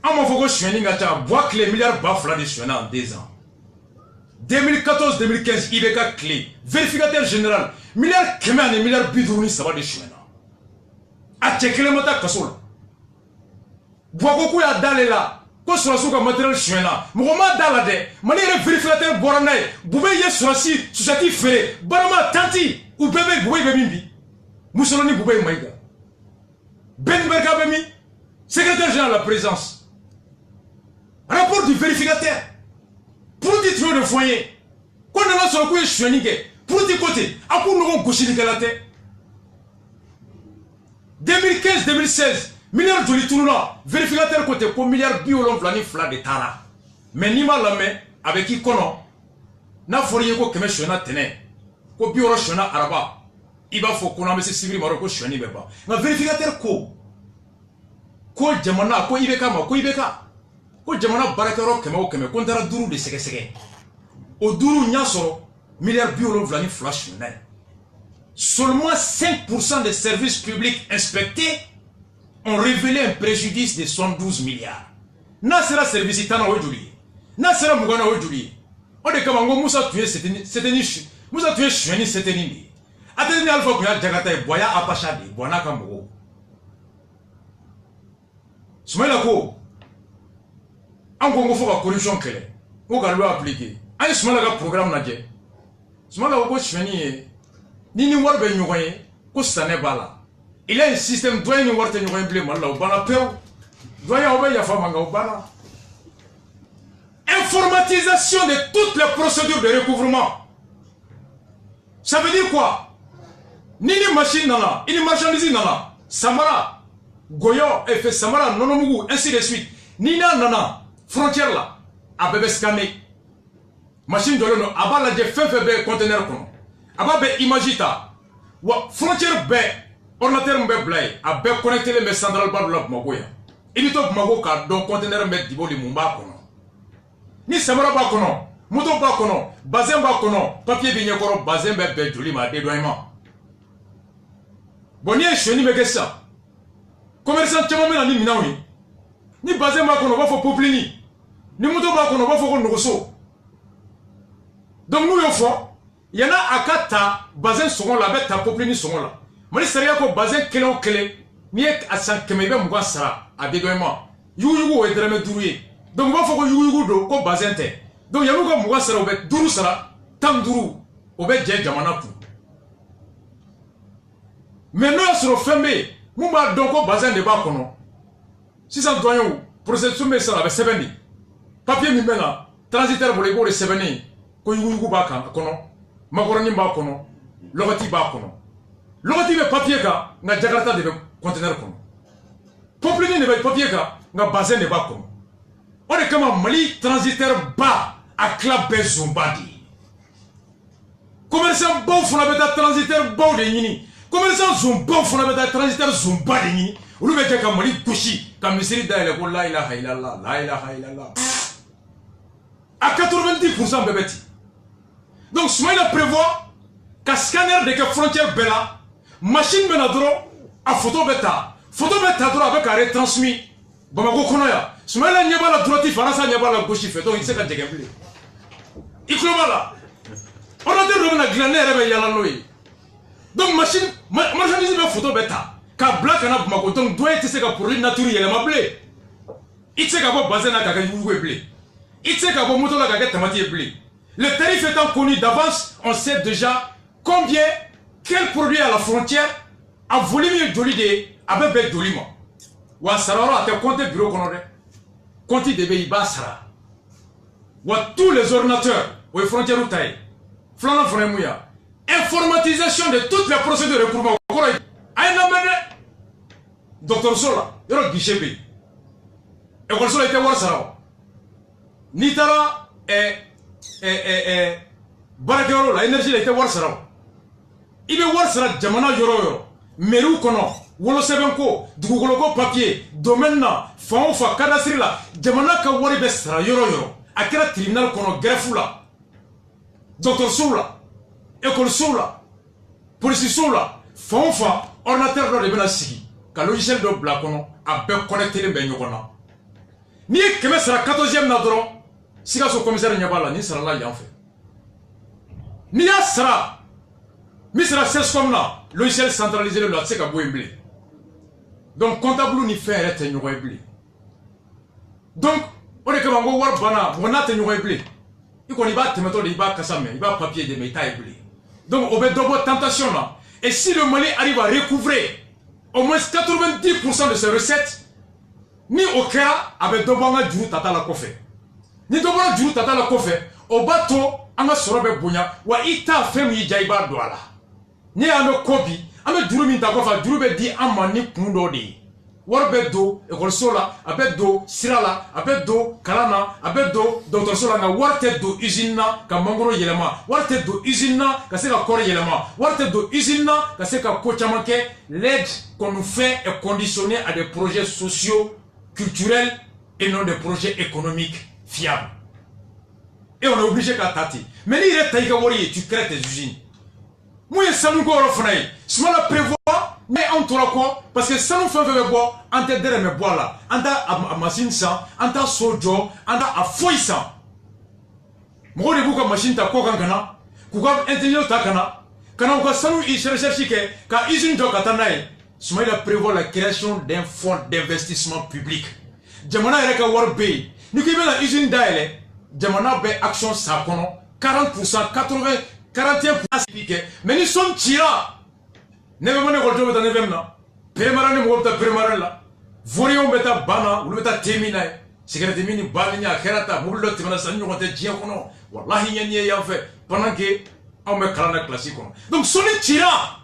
Amo foko shweni ngata bois clé milliards bafla de shweni en 2 ans. 2014-2015 IBK clé, vérificateur général, milliards kemen et milliards bidouni ça va de shweni. A tchekele mota kasola. Bois koku ya dale la. Ko surasi ka matériel shwena mugoma dala de mani re vérificateur borana bube ye surasi susati fere barama tanti ou bebe bube be mimbi musoloni bube maiga ben berga be mi secrétaire général de la présence rapport du vérificateur pour dire trop de foyer ko na so ko shwenike pour dire côté aku no ko shini kala te 2015-2016 milliards de litres vérificateur côté pour milliards biolon flani fla de tara mais ni mal mais avec qui kono na foriye ko keme shona tene ko bioro shona araba iba fo kono me civil maroko shoni beba na vérificateur ko jamana ko ibeka ma ko jamana barakaro keme o keme kontara duru de sege o duru nyasoro milliards biolon flani flash shona seulement 5% des services publics inspectés ont révélé un préjudice de 112 milliards. Na sera service itana ojuli. Na sera mugana ojuli. On est comme Moussa tué, c'était Moussa tué, c'était ni. Attendez, Alpha Kuya, Jagata, Boya, Apachadi, Boana Kambo. Soumaïla Ko, en Congo, il faut la corruption qu'elle est. On va lui appliquer. Un Soumaïla programme Nadje. Soumaïla Ko, Chouani, Nini Warbe Nouye, Kostane Bala. Il y a un système, doyen nous voir te nous remplir mal là, au bala peu. Doyen obéir à femme au bala. Informatisation de toutes les procédures de recouvrement. Ça veut dire quoi? Ni machine nana, ni marchandise nana, Samara, Goyo, fait Samara, Nonomugu, ainsi de suite. Nina nana, frontière là, à bébé scanné. Machine de l'eau, à bas la j'ai fait conteneur comme. À bas imagita. Frontière bé, ordinateur bé blay, à bé connecté les central bar de la Magoya. Il est au Magoka, donc conteneur met du boli Mumba kono. Ni Samara ba kono, Mouton ba kono, Bazin ba kono, papier bignacoro, Bazin bé joli ma dédouanement. Bon, je suis ni ça. Commerçant, tu m'as mis en ni ni Bazin ba kono, va faut poplini. Ni Mouton ba kono, va faut qu'on nous. Donc nous, une fois, il y en a à 4 Bazin sont là, avec ta poplini sont là. Mais c'est rien que Bazin clé, ni à 5 km, moi, ça, à dédouanement. You est drame doué. Donc, il faut que you do, comme Bazin te. Donc, il y a un moi, ça, au bet, dourou, ça, tam dourou, au bet, j'ai jamanapu. Maintenant, sur le fermé, nous avons donc Bazin de Bakono. Si ça doit y avoir, processus, mais ça, avec 7 papier, mi là, transitaire pour les gars de 7 ko yugu ba kan kono makoroni ba kono logati ba kono logati be papier ka nga jakarta de conteneur kono populini ne be papier ka nga Bazin de ba kono on est comme Mali transitaire ba à club bezumbadi commerçant bon fona beta transitaire bon de nini commerçant zumba fona beta transitaire zumba de nini olu be ka Mali kushi ka misiri da ile ko la ilaha illallah la ilaha illallah à 90% bébéti. Donc, Soumaïla prévoit qu'à scanner de frontière bella, machine benadro, à photo bêta avec un retransmis. Bamako Konoya. Soumaïla n'y a pas la droite, Faransa n'y a pas la gauche, donc il sait qu'à dégager. Il croit là. On a dit que la glaner est yalanoué. Donc, machine, marchandise de photo bêta. Car black and up Mako, donc doit être que pour une nature, il y a ma blé. Il sait qu'à votre Bazin à Kakayu blé. Il sait qu'à votre moto, la Kakayu tamati blé. Le tarif étant connu d'avance, on sait déjà combien, quel produit à la frontière a volume de avec dolima. Ou à Sarara, à te compter bureau qu'on aurait. Compte de Béiba Sara. Ou à tous les ordinateurs, ou les frontières ou taille. Flanan Frémouya. Informatisation de toutes les procédures de recouvrement. Aïe n'amène. Docteur Sola, il y a un guichet B. Et qu'on soit été voir Sara. Nitara et Barakero, l'énergie était voir Sara. Il est voir Sara, Jamana Yoro, Meru Kono, Wolo Sebenko, Dugoloko papier, domaine na, Faoufa, Kadasrila, Jamana Kawari Besra, Yoro, Akira tribunal Kono, Grefula, Docteur Soula, École Soula, Police Soula, Faoufa, ordinateur de Benassi, car logiciel de Blacono a bien connecté les Benyokona. Ni que sera 14e Nadron. Si le commissaire Nyabala, ni sera là, il en fait. Ni a sera. Ni sera 16 comme là. Logiciel centralisé de la Tseka Bouemblé. Donc, comptable ni fait un blé. Donc, on est comme un war bana, on a tenu blé. Il connaît pas, il va Kassame, il va papier de métal blé. Donc, on va double tentation là. Et si le Mali arrive à recouvrer au moins 90% de ses recettes, ni au cas avec Dobanga Djou Tata la Kofé. Ni Dobanga Djou Tata la Kofé, au bateau, anga sorobe bunya, wa ita femi jaiba douala. Ni ame kobi, ame durumi takofa, durube di amani kundo di. Warbe do, ekol sola, abe do, sirala, abe do, kalana, abe do, docteur sola, nga warte do usina, ka mangoro yelema, warte do usina, ka se ka kore yelema, warte do usina, ka se ka kochamanke, l'aide qu'on nous fait est conditionnée à des projets sociaux, culturels et non des projets économiques fiables. Et on est obligé qu'à tâter. Mais il est taïka wari, tu crées tes usines. Moi, ça nous go refnaï. Si on la prévoit, mais on tourne quoi? Parce que ça nous fait faire boire, on t'a derrière mes bois là, on t'a à machine ça, on t'a sojo, on t'a à fouille ça. Moi, de vous, machine ta quoi kana, kuka intelligent ta kana uka sanu recherche ke, ka usine jo katanaye. Soumaïla prévoit la création d'un fonds d'investissement public. Jamana yɛrɛ ka wari bɛ yen ni ko i bɛna usine dayɛlɛ jamana bɛ action sa kɔnɔ 40%, 80, 41% kɛ mais ni sɔn cira ne bɛ ma ne kɔrɔtɔ bɛ taa ne fɛn min na prémara ni mɔgɔ bɛ taa prémara la vauriyɛnw bɛ taa ban na olu bɛ taa te min na ye cigarette min ni ba min a kɛra ta mobili dɔ tɛmɛna sa ni ɲɔgɔn tɛ diɲɛ kɔnɔ walahi ɲɛ ni ye yan fɛ pendant que anw bɛ kalan na kilasi kɔnɔ donc sɔnni cira.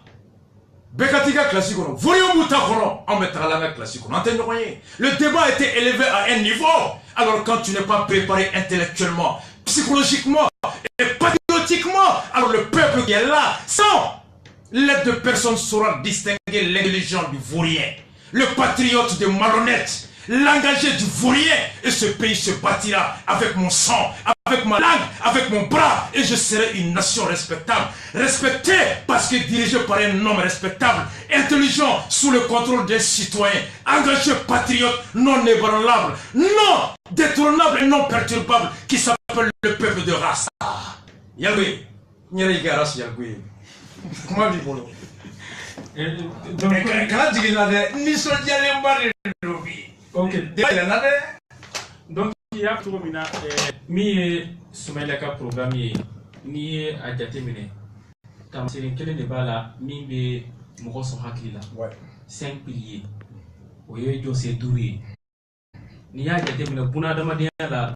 Bekatika classique, le débat a été élevé à un niveau. Alors quand tu n'es pas préparé intellectuellement, psychologiquement et patriotiquement, alors le peuple qui est là, sans l'aide de personne saura distinguer l'intelligent du vaurien, le patriote de malhonnête, l'engagé du vaurien. Et ce pays se bâtira avec mon sang, avec ma langue, avec mon bras, et je serai une nation respectable, respectée parce que dirigée par un homme respectable, intelligent, sous le contrôle des citoyens, engagé, patriote, non ébranlable, non détrônable et non perturbable, qui s'appelle le peuple de race. Yalwe, Nyerega race Yalwe. Comment dit Bolo? Donc, il y a tout le monde mi Soumaïla ka programme ni a jateminɛ tamaseeren kelen de b'a la min bɛ mɔgɔ sɔn hakili la 5 piliers o ye jɔsen 5 ye n'i y'a jateminɛ bunahadamadenya la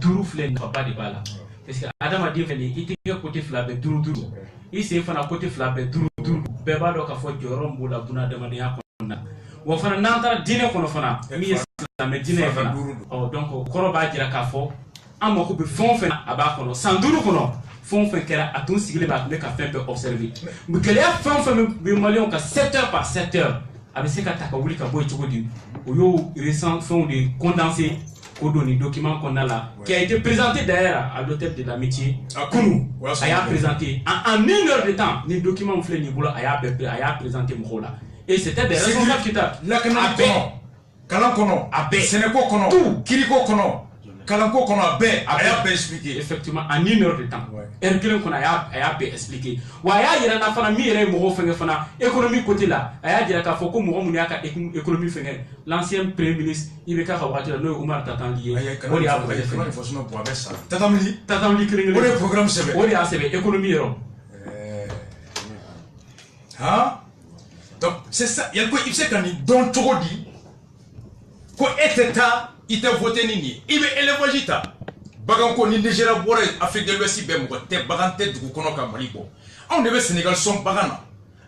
5 filɛ nafaba de b'a la parce que adamaden filɛ nin i tɛgɛ côté 2 bɛɛ 5 i sen fana côté 2 bɛɛ 5 bɛɛ b'a dɔn k'a fɔ jɔyɔrɔ min b'o la bunahadamadenya kɔnɔna wa fana n'an taara diinɛ kɔnɔ fana min ye silamɛ diinɛ ye fana donc kɔrɔ b'a jira k'a fɔ an mako bɛ fɛn o fɛn a b'a kɔnɔ san 5 kɔnɔ fɛn o fɛn kɛra a tun sigilen b'a tun bɛ ka fɛn bɛɛ observer gɛlɛya fɛn o fɛn bɛ maliyɛnw ka secteur par secteur a bɛ se ka ta ka wuli ka bɔ yen cogo di o y'o récent fɛnw de condensé k'o don nin document kɔnɔna la qui a été présenté d'ailleurs à l'hôtel de l'amitié kunu a y'a présenté en 1 heure de temps nin document filɛ nin bolo a y'a présenté mɔgɔw la et c'était des responsables qui t'a lakana kɔnɔ kalan kɔnɔ a bɛɛ sɛnɛko kɔnɔ kiriko kɔnɔ kalanko kɔnɔ a y'a bɛɛ expliqué effectivement en 1 heure de temps heure kelen kɔnɔ a y'a bɛɛ expliqué wa a y'a yira na fana min yɛrɛ ye mɔgɔw fɛngɛ fana économie côté la a y'a jira k'a fɔ ko mɔgɔ minnu y'a ka économie fɛngɛ l'ancien premier ministre IBK ka waati la n'o ye Umar Tatandi ye o de y'a projet fɛngɛ Tatamli kelen kelen o de ye programme sɛbɛn o de y'a sɛbɛn économie yɔrɔ donc c'est ça il bɛ se ka nin dɔn cogo di ko e tɛ taa i tɛ voté ni nin ye i bɛ élevage ta baganko ni Nigéria bɔra Afrique de l'Ouest bɛɛ mɔgɔ tɛ bagan tɛ dugu kɔnɔ ka Mali bɔ anw de bɛ Sénégal sɔn bagan na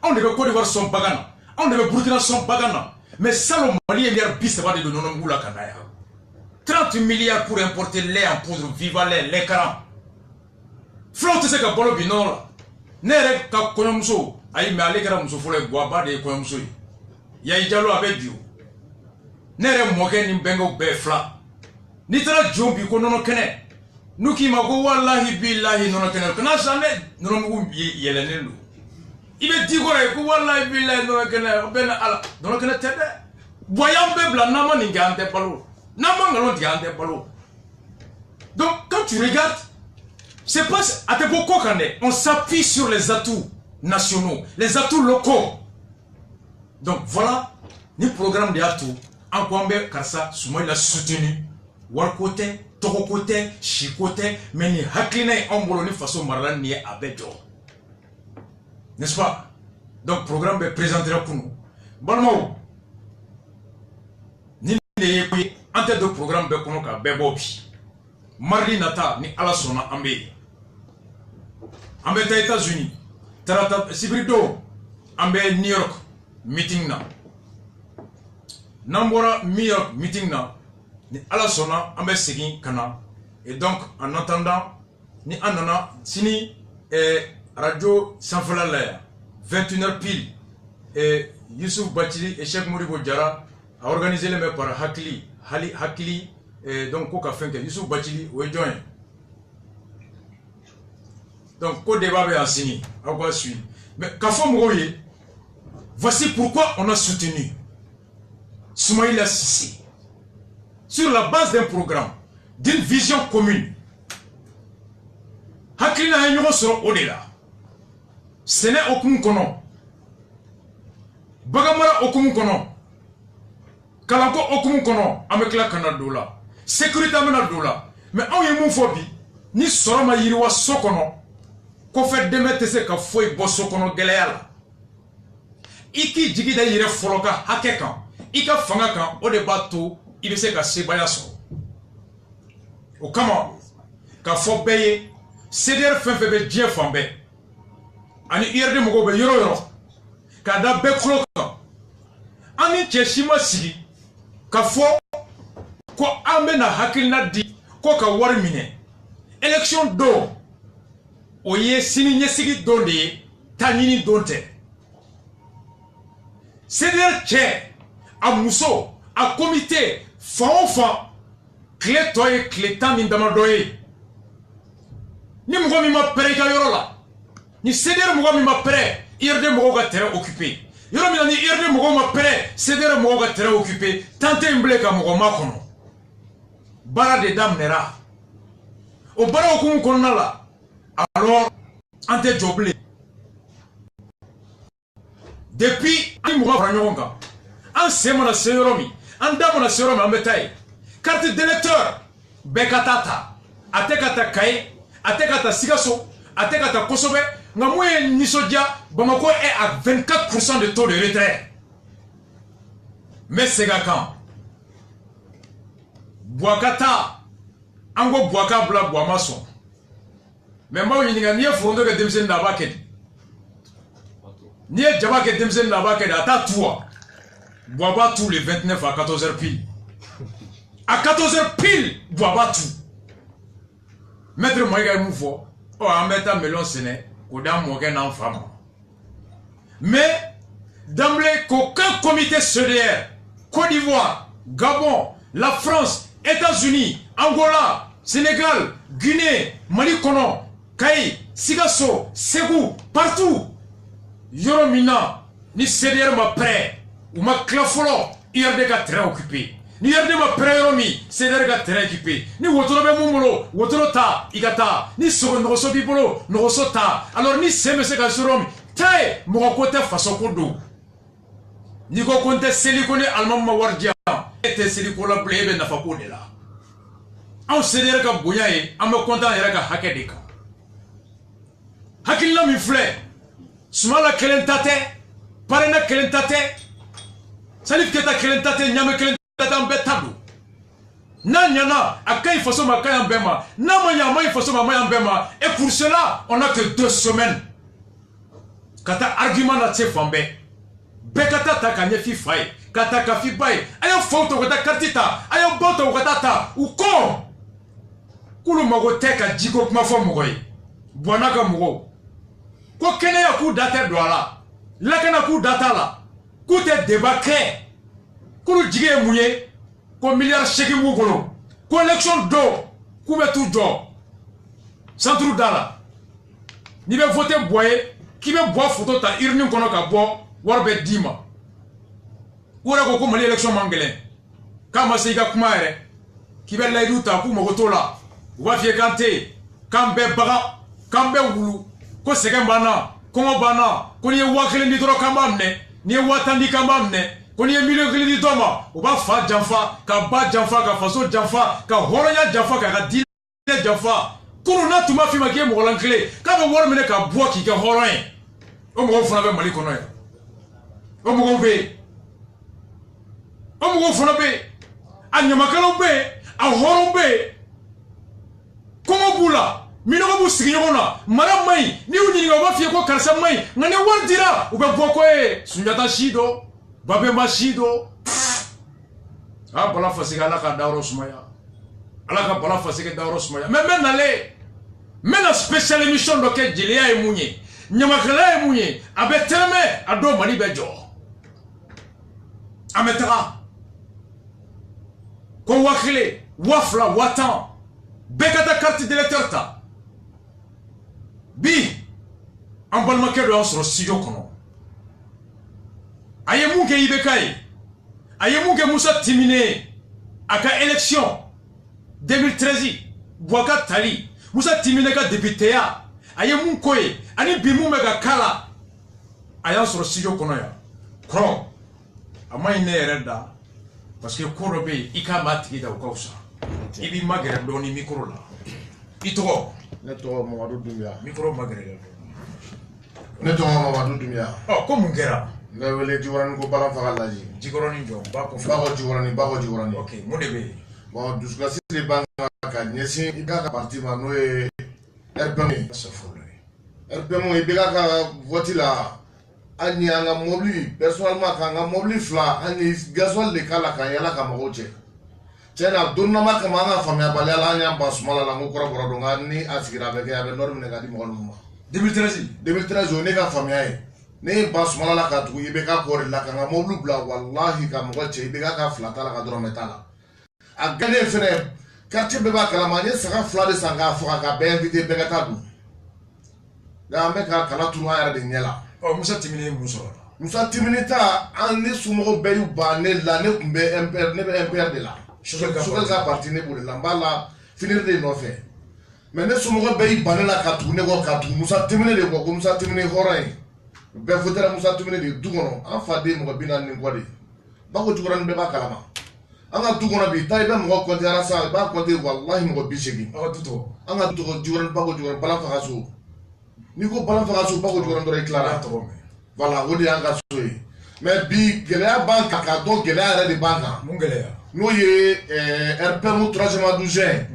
anw de bɛ Côte d'Ivoire sɔn bagan na anw de bɛ Burkina sɔn bagan na mais salon Mali ye miliyari 30 de don nɔnɔmugu la ka na yan 30 milliards pour importer lait en poudre viva lait karan filaw tɛ se ka balo bi nɔnɔ la ne yɛrɛ ka kɔɲɔmuso ayi mais ale kɛra muso fɔlɔ ye Guaba de ye kɔɲɔmuso ye Yayi Jalo a bɛ bio ne yɛrɛ mɔkɛ ni bɛnkɛw bɛɛ fila n'i taara jɔn bi ko nɔnɔ kɛnɛ n'u k'i ma ko walahi bilahi nɔnɔ kɛnɛ kana san dɛ nɔnɔmugu yɛlɛnnen don i bɛ di kɔrɔ ye ko walahi bilahi nɔnɔ kɛnɛ o bɛ na ala nɔnɔ kɛnɛ tɛ dɛ boyan bɛɛ bila n'an ma nin kɛ an tɛ balo n'an ma nkalon tigɛ an tɛ balo donc quand tu regardes c'est pas à te bɔ kɔ kan dɛ on s'appuie sur les atouts nationaux les atouts locaux donc voilà ni programme de y'a to an ko an bɛ karisa Soumaïla soutenu wariko tɛ tɔgɔko tɛ siko tɛ mais ni hakilina ye anw bolo ni faso marala nin ye a bɛ jɔ n'est-ce pas donc programme bɛ présentera kunu balimaw ni de ye ko ye an tɛ don programme bɛɛ kɔnɔ ka bɛɛ bɔ bi mardi nata ni ala sɔnna an bɛ yen an bɛ taa États-Unis tarata sibirido an bɛ New York meeting na n'an bɔra New York meeting na ni ala sɔnna an bɛ segin ka na et donc en attendant ni an nana sini radio sanfɛla la yan 21h pile Youssouf Bathily et Cheikh Modibo Diarra a organisé le par Hakili donc ko ka fɛn kɛ Youssouf Bathily o ye jɔn ye donc ko débat bɛ yan sini aw ka suivre mais k'a fɔ mɔgɔw ye voici pourquoi on a soutenu Soumaïla sur la base d'un programme, d'une vision commune. hakilina ye ɲɔgɔn sɔrɔ o de la sɛnɛ okumu kɔnɔ baganmara okumu kɔnɔ kalanko okumu kɔnɔ an bɛ tila ka na don la sécurité an bɛna don la mais anw ye mun fɔ bi ni sɔrɔ ma yiriwa so kɔnɔ kɔfɛ dɛmɛ tɛ se ka foyi bɔ so kɔnɔ gɛlɛya la i k'i jigi da i yɛrɛ fɔlɔ ka hakɛ kan i ka fanga kan o de b'a to i bɛ se ka sebaya sɔrɔ o kama ka fɔ bɛɛ ye CDR fɛn fɛn bɛ diɲɛ fan bɛɛ ani IRD mɔgɔw bɛ yɔrɔ yɔrɔ k'a da bɛɛ tulo kan an ni cɛ si ma sigi ka fɔ ko an bɛna hakilina di ko ka wari minɛ élection don o ye sini ɲɛsigi don de ye taa ɲini don tɛ CDR cɛ a muso a comité fan o fan tile tɔ ye tile 10 ni damadɔ ye ni mɔgɔ min ma pɛrɛ i ka yɔrɔ la ni CDR mɔgɔ min ma pɛrɛ IRD mɔgɔw ka terrain occupé yɔrɔ min na ni IRD mɔgɔw ma pɛrɛ CDR mɔgɔw ka terrain occupé temps tɛ in bilen ka mɔgɔ ma kɔnɔ baara de daminɛra o baara hukumu kɔnɔna la alors an tɛ jɔ bilen depuis an ni mɔgɔ fara ɲɔgɔn kan an sen mana se yɔrɔ min an da mana se yɔrɔ min an bɛ taa yen carte d'électeur bɛɛ ka taa ta a tɛ ka taa Kaye a tɛ ka taa Sikaso a tɛ ka taa Kosɛbɛ nka mun ye nisɔndiya Bamako est à 24% de taux de retrait n bɛ segin a kan Buwaka ta an ko Buwaka bila Buwa ma sɔn mais n b'aw ɲininka n'i ye foronto kɛ denmisɛnnin na a b'a kɛ di n'i ye jaba kɛ denmisɛnnin na a b'a kɛ di a t'a tu wa Buwa b'a tu le 29 à 14h pile à 14h pile Buwa b'a tu maître Mayiga ye mun fɔ an bɛ taa million sɛnɛ k'o d'an mɔkɛ n'an fa ma mais d'emblée qu'aucun comité CDR Côte d'Ivoire Gabon la France États-Unis Angola Sénégal Guinée Mali kɔnɔ Kayi Sikaso Ségou partout yɔrɔ min na ni CDR ma prêt u ma tila fɔlɔ IRD ka terrain occupé ni IRD ma prêt yɔrɔ min CDR ka terrain occupé ni wotoro bɛ mun bolo wotoro ta i ka taa ni nɔgɔso b'i bolo nɔgɔso ta alors ni sen bɛ se ka se yɔrɔ min taa ye mɔgɔ ko tɛ faso ko don n'i ko ko n tɛ seli ko ni alimami ma wari di yan e tɛ seli ko la bilen e bɛ nafa ko de la anw CDR ka bonya ye an bɛ kontan an yɛrɛ ka hakɛ de kan hakilina min filɛ Sumala kelen ta tɛ Parena kelen ta tɛ Salif Keita kelen ta tɛ Ɲame kelen ta tɛ an bɛɛ ta don n'a ɲana a ka ɲi faso ma a ka ɲi an bɛɛ ma n'a ma ɲa a ma ɲi faso ma a ma ɲi an bɛɛ ma et pour cela on a que 2 semaines ka taa argument na se fan bɛɛ bɛɛ ka taa ta ka ɲɛfin fa ye ka taa ka fi ba ye a ye faw ta u ka taa carte ta a ye baw ta u ka taa ta u ko k'olu mago tɛ ka jiko kuma fɔ mɔgɔ ye Buwa n'a ka mɔgɔw ko kɛnɛya k'u da tɛ don a la lakana k'u da t'a la k'u tɛ débat kɛ k'olu jigi ye mun ye ko miliyari 8 b'u bolo ko élection don k'u bɛ t'u jɔ centre da la n'i bɛ voter Buwa ye k'i bɛ Buwa photo ta urne kɔnɔ ka bɔ wari bɛ d'i ma u yɛrɛ ko Mali élection man gɛlɛn k'a ma se i ka kuma yɛrɛ k'i bɛ layidu ta k'u mago t'o la u b'a f'i ye k'an tɛ yen k'an bɛɛ bagan k'an bɛɛ wulu ko sɛgɛn b'an na kɔngɔ b'an na ko n'i ye 1000 di dɔrɔn k'an b'a minɛ n'i ye 5000 di k'an b'a minɛ ko n'i ye 1,000,000 di dɔ ma u b'a fa janfa ka ba janfa ka faso janfa ka hɔrɔnya janfa ka ka diinɛ janfa kunun n'a tun b'a f'i ma k'i ye mɔgɔ lankile k'a bɛ wari minɛ ka bɔ k'i kɛ hɔrɔn ye o mɔgɔw fana bɛ Mali kɔnɔ yan o mɔgɔw bɛ yen o mɔgɔw fana bɛ yen a ɲamakalaw bɛ yen a hɔrɔnw bɛ yen kɔngɔ b'u la minɔgɔ b'u sigi ɲɔgɔn na mara man ɲi n'i y'u ɲininka u b'a f'i ye ko karisa man ɲi nka ni wari dira u bɛ bɔ ko ye Sunjata si don Babemba si don a Bala Faseke Ala ka dayɔrɔ sumaya Ala ka Bala Faseke dayɔrɔ sumaya mais n bɛ nalen n bɛna spécial émission dɔ kɛ jeliya ye mun ye ɲamakala ye mun ye a bɛ tɛrɛmɛ a don Mali bɛ jɔ an bɛ taga ko 1000 2000 5000 bɛɛ ka taa carte d'électeur ta bi an balimakɛ dɔ y'an sɔrɔ studio kɔnɔ a ye mun kɛ IBK ye a ye mun kɛ Musa Timine ye a ka élection 2013 Buwaka tali Musa Timine ka député ya aye mun koye ani bi mun be ka kala aya soro studio kono ya kro ama ine ereda parce que koro be ika matiki da ukausa ibi magere doni micro la ito ne to Mamadou Doumbia micro magere ne to Mamadou Doumbia oh ko mun kera ne wele jiwaran ko balan faga laji jigoroni jo ba ko bago jiwarani OK mun de be bon duskasi le banga ka nyesi ika ka parti ma no e RPM RPM e bega ka voti la ani anga mobili personnellement ka nga mobili fla ani gasoil le kala ka yala ka magoche tena donna ma ka manga famia balala nya basmala la ngokora boro nga ni asigira bege ya be norme ne ka di mo 2013 on ka famia e ne basmala la ka tu ibe ka kore la ka nga mobili bla wallahi ka magoche ibe ka flata la ka dro metala a gane fene quartier be ba kala manye saka fla de sanga fo ka be invité be ka tadu da me ka kala tu ya de nyela oh Musa Timine ta an ni sumo be yu ba ne la ne kumbe MPR ne be MPR de la so ka parti ne bole la mbala finir de no fait mais ne sumo be yu ba ne la ka tu ne ko ka tu Musa Timine de ko Musa Timine horay be fotera Musa Timine de dugono an fa de mo binan ni ko de ba ko jugoran be ba kalama an ka dugono bi tay be mo ko tara sa ba ko de wallahi mo bi shegi an ka dugo jugoran ba ko jugoran bala fa kaso ni ko balan faga so ba ko jugoran do reclara voilà o de an ka so yi mais bi geleya banka ka do geleya re de banka mun geleya no ye RPM 3e douzaine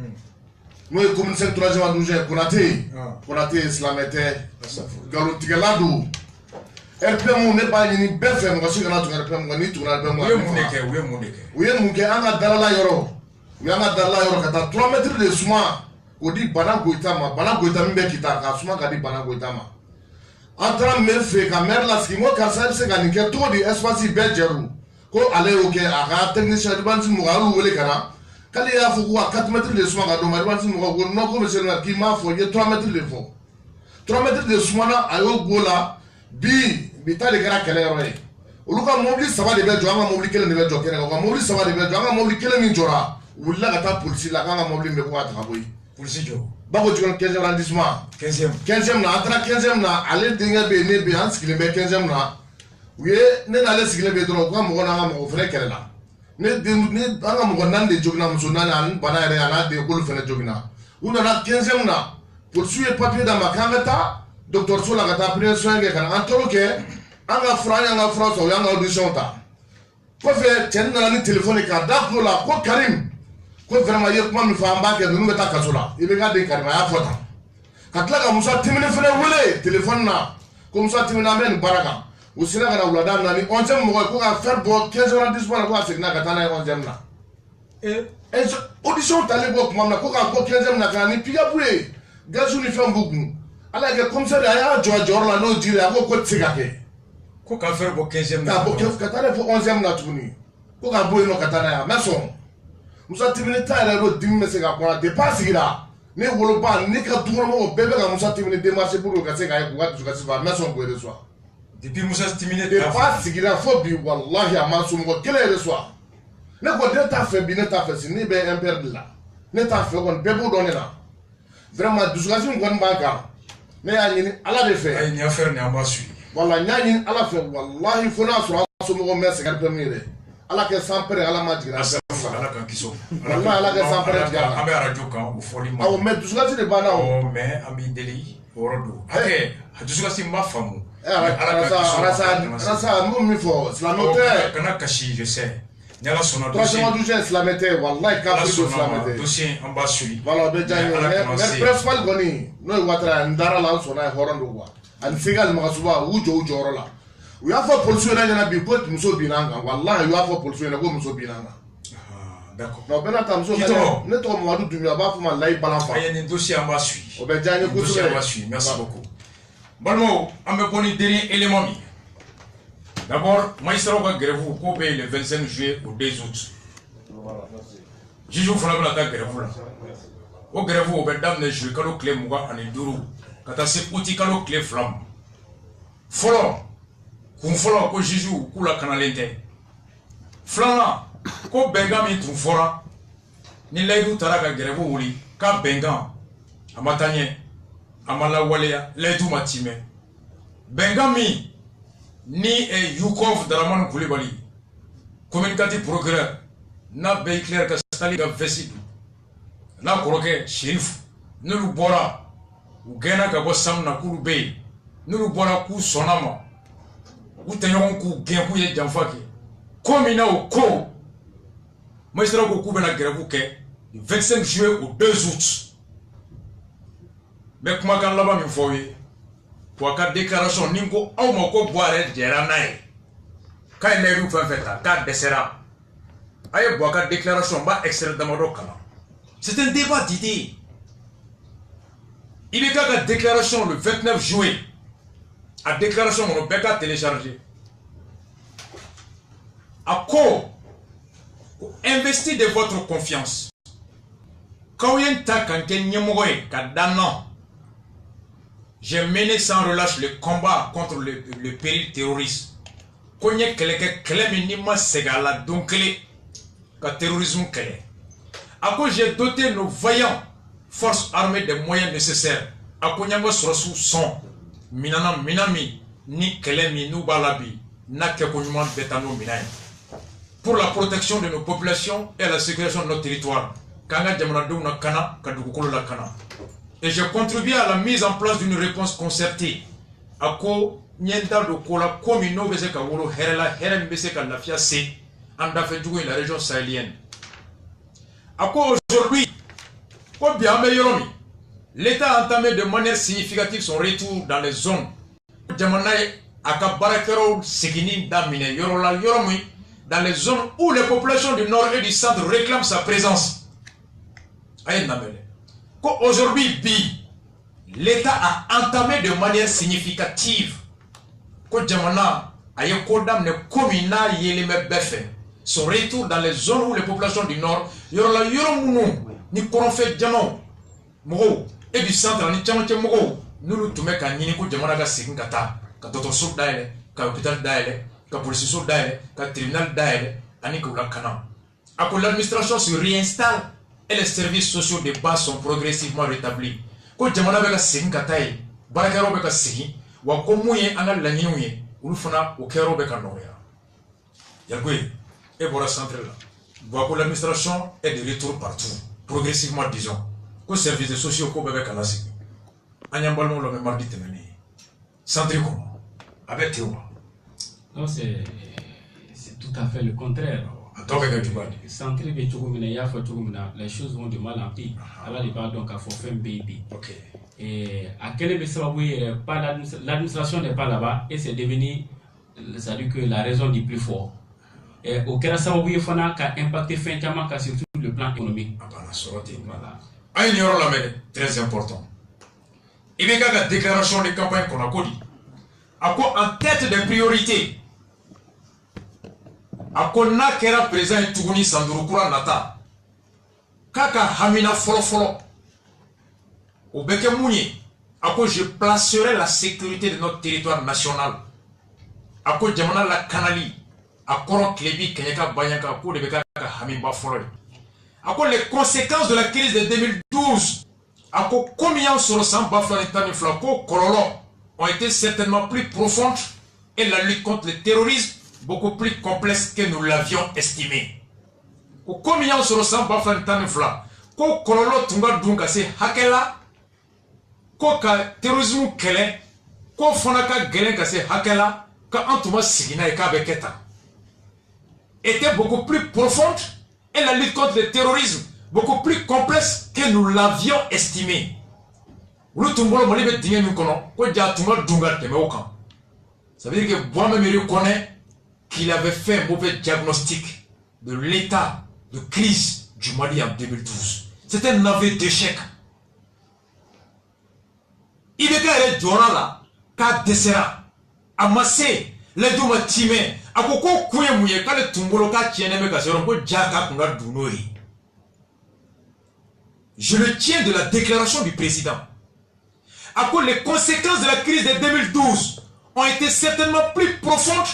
no ye commune 5 3e douzaine Konate islamete galo tigelado RPM ne ba ni be fe mo si kana to RPM ni to RPM we mun ke an ka dalala yoro kata 3 mètres de suma o di bana goita min be kita ka suma ka di bana goita ma entra me fe ka mer la ski mo ka sa se ka ni ke to di espace be jeru ko ale o ke aga technicien de bansi mo garu wele kana kali ya fu ko 4 mètres de suma ka do ma bansi mo ko no ko monsieur na ki ma fo ye 3 mètres de fo 3 mètres de suma na ayo gola bi ta de gara kele roye olu ka mobili saba de be jo anga mobili kele ne be jo kene ko mobili saba de be jo anga mobili kele min jora wulla ka ta police la ka anga mobili be ko ata ka boy police jo bako jugon 15e arrondissement 15e na atra 15e na ale dinga be ne be hans kile be 15e na we ne na ale sigile be dro ko mo na mo fere kele la ne anga mo nan de jogna mo sunana an bana re ana de ko fere jogna una na 15e na poursuivre papier da makanga ta docteur Sola ka ta premier soin ke kan antolo ke anga fra so yanga audition ta ko fe ten na ni téléphone ka da ko la ko Karim ko vraiment ye kuma mi fa amba ke nu beta kasola ibe ga de Karim ya fota katla ka Musa Timine fene wele téléphone na ko Musa Timine amen baraka usina kana ulada na ni 11e mo ko ka faire bo 15 ans 10 mois ko asigna ka tana 11e na audition tale ko kuma na ko ka ko 15e na kana ni piga boué gazu ni fe mbugu ala ke commissaire aya jor la no dire ako ko tsigake ko ka faire bo 15e na ka bo ka tane fo 11e na tuni ko ka bo no katana ya mason Musa Timine ta ro dimme se ka ko de pasigira ne wolo ba ni ka duro mo bebe ka Musa Timine démarcher pour ka se ka ko ga ka se ba mason ko reçoit depuis Musa Timine de pasigira fo bi wallahi amaso mo kele reçoit ne ko de ta fait bi ne ta fait si ni be impère de la ne ta fait ko bebe donné la vraiment dusukasim ko banka mais ya ni ala de fait ay ni affaire ni amba sui wala nya ni ala fait wallahi fona so mo merci gar premier ala ke sampere ala ma digra ala kan kiso wallahi ala ke sampere digra ambe radio kan o foli ma aw mais dusukasi de bana o mais ami deli orodo ake dusukasi ma famu rasa mo mi fo islamote kana kashi je sais nyala sona dossier 312 islamote wallahi ka fi islamote dossier amba sui wala be jani mais principal goni no watra ndara la sona horondo wa an sigal magasuba ujo la u y'a fɔ policier na bi ko muso binanga wallahi u y'a fɔ policier na ko muso binanga d'accord non bena ta muso ne to Mamadou Doumbia ba fuma lay balanfa ay ni dossier amba sui o be jani ko dossier amba sui merci beaucoup balmo ambe boni dernier élément mi d'abord maïsaro ka grève ko be le 25 juillet au 2 août Jiju fana bena ta grève la o grève o be damne juillet kalo clé muga ani duru kata se uti kalo clé flam folo kun folo ko Jiju kula kanalente flana ko benga mi tun fora ni laydu tara ka grève wuli ka benga Amatanye, Amala Walea, Ledu Matime, Bengami, ni e Yukov Draman Koulibaly, communicatif procureur, na Beikler Kastali Vesidou, na Koroke, Shérif, Nulu Bora, ou Gena Gabosam na Kouloubé, Nulu Bora Kou Sonama, ou Tenyon Kou Genkou Ye Djanfaki, Komina au Ko, Maïstra Kou Bena Gravouke, du 25 juillet au 2 août. Mais comment quand là-bas, il faut pour la déclaration, Ningo, au Moko boire Djeranaï. Quand il est fait fait, quand desera. Aïe, boire la déclaration, bah, extrait de Marokana. C'est un débat d'idées. Il y a une déclaration le 29 juillet. La déclaration, on peut pas télécharger. À quoi investir de votre confiance. Quand il y a un tas quand il y a un an, j'ai mené sans relâche le combat contre le péril terroriste. Quand il y a quelqu'un qui m'a ségala donc le terrorisme. À quoi j'ai doté nos vaillants forces armées des moyens nécessaires. À quoi il y a sous son minana minami ni kelemi nous balabi na kekonuman betano minay pour la protection de nos populations et la sécurisation de notre territoire. Et j'ai contribué à la mise en place d'une réponse concertée. À quoi Nienda de Kola, Komino Beseka Wolo, Herela, Herem Beseka Lafia C, en Dafedjou et la région sahélienne. À quoi aujourd'hui, l'État a entamé de manière significative son retour dans les zones. Jamanaï, Akabarakero, Segini, Damine, Yorola, Yoromi, dans les zones où les populations du nord et du centre réclament sa présence. Aujourd'hui, l'État a entamé de manière significative son retour dans les zones où les populations du nord ni et du centre nous nous tombons quand nous demandons à l'administration se réinstalle et les services sociaux de base sont progressivement rétablis. Quand jamana beka sigi katai, barakero beka sigi, wa komuye anga lanyinuye, ulufana ukero beka noya. Yagwe, et bora centre là. Voit que l'administration est de retour partout, progressivement disons. Que services sociaux ko beka la sigi. Anyambalmo le mardi temeni. Centre comment? Avec Théo. Non, c'est tout à fait le contraire. Les choses vont de mal en pire. Alors, il va donc à faire baby. Et à quel l'administration n'est pas là-bas et c'est devenu, ça dit que la raison du plus fort. Et au cas où il faut impacter finalement surtout le plan économique. Voilà. Très important. Il y a une déclaration de campagne qu'on a connue. À quoi en tête des priorités? Akona kera président Tuguni Sandurukura Nata Kaka Hamina Folo au Beke Mouni Ako je placerai la sécurité de notre territoire national. Ako Jamana la Kanali Akoro Klebi Kenyaka Banyaka pour le Beka Hamimba Folo. Ako les conséquences de la crise de 2012 Ako combien sur le sang Baflanitani Flako Kololo ont été certainement plus profondes et la lutte contre le terrorisme beaucoup plus complexe que nous l'avions estimé. Combien sur le sang Baflanitani Fla Ko Kololo Tunga Dunga se Hakela Ko ka terrorisme kele Ko Fonaka Gelen Kase Hakela Ka Antuma Sigina et Kabeketa était beaucoup plus profonde et la lutte contre le terrorisme beaucoup plus complexe que nous l'avions estimé. Ça veut dire que moi-même je reconnais qu'il avait fait un mauvais diagnostic de l'état de crise du Mali en 2012. C'était un aveu d'échec. Il y a des gens là, qui desera, amassé, les deux matimés, à quoi couille mouillé, quand le tumbolo tienne me casse, on peut jaka kunga dunoi. Je le tiens de la déclaration du président. À quoi les conséquences de la crise de 2012 ont été certainement plus profondes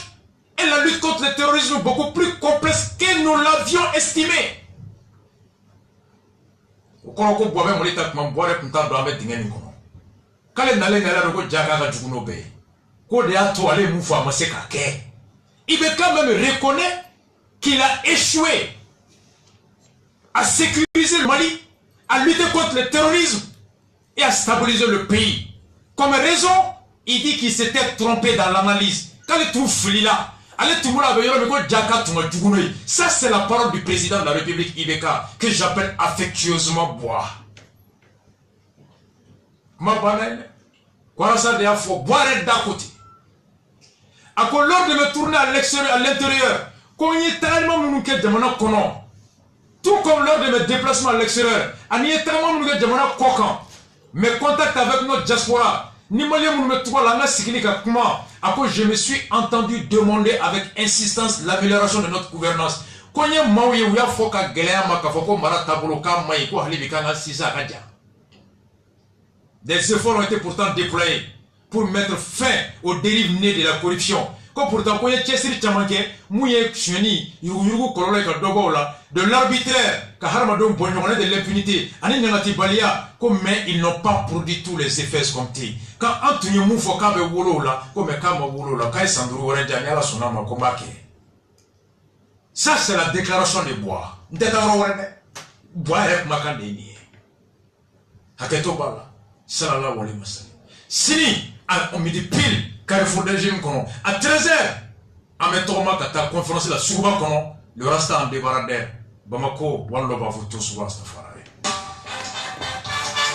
et la lutte contre le terrorisme beaucoup plus complexe que nous l'avions estimé. kɔrɔ ko bɔbɛ mɔli ta kuma bɔrɛ kun t'a dɔn an bɛ dingɛ nin kɔnɔ k'ale nalen nalen dɔn ko Jaka ka jugu n'o bɛɛ ye k'o de y'a to ale ye mun fɔ a ma se k'a kɛ il veut quand même reconnaître qu'il a échoué à sécuriser le Mali, à lutter contre le terrorisme et à stabiliser le pays. Comme raison, il dit qu'il s'était trompé dans l'analyse. Quand il trouve Flila, ça c'est la parole du président de la République Ibeka que j'appelle affectueusement Bois. Ma banane, quoi ça de faut boire d'un côté. À quoi lors de me tourner à l'extérieur, à l'intérieur, quand il y a tellement de gens qui demandent tout comme lors de mes déplacements à l'extérieur, il y a tellement de gens qui demandent mes contacts avec notre diaspora, ni malien me trouve la comment à quoi je me suis entendu demander avec insistance l'amélioration de notre gouvernance. Quand il y a maouye ou ya foka gelea makafoko marata boloka maïko halibikanga sisa kadia. Des efforts ont été pourtant déployés pour mettre fin aux dérives nées de la corruption. Comme pourtant, quand il y a Tchessiri Tchamanke, Mouye Chuni, Yurugu Kolole Kadogola, de l'arbitraire, Kaharmadon Bonjourné de l'impunité, Ani Nangati Balia, mais ils n'ont pas produit tous les effets escomptés. Quand Anthony Moufoka be Wolola, comme Kama Wolola, Kai Sandro Renjaniala Sonama Komake. Ça, c'est la déclaration de Bois. Ndetawarene, Bois est Makandeni. Haketo Bala, Salala Wali Masani. Sini, on me dit pile, Carrefour des Jeunes, à 13h, à Metoma, à ta conférence, la Souba, le reste en débarradère. Bamako, Walloba, vous tous, Wastafara.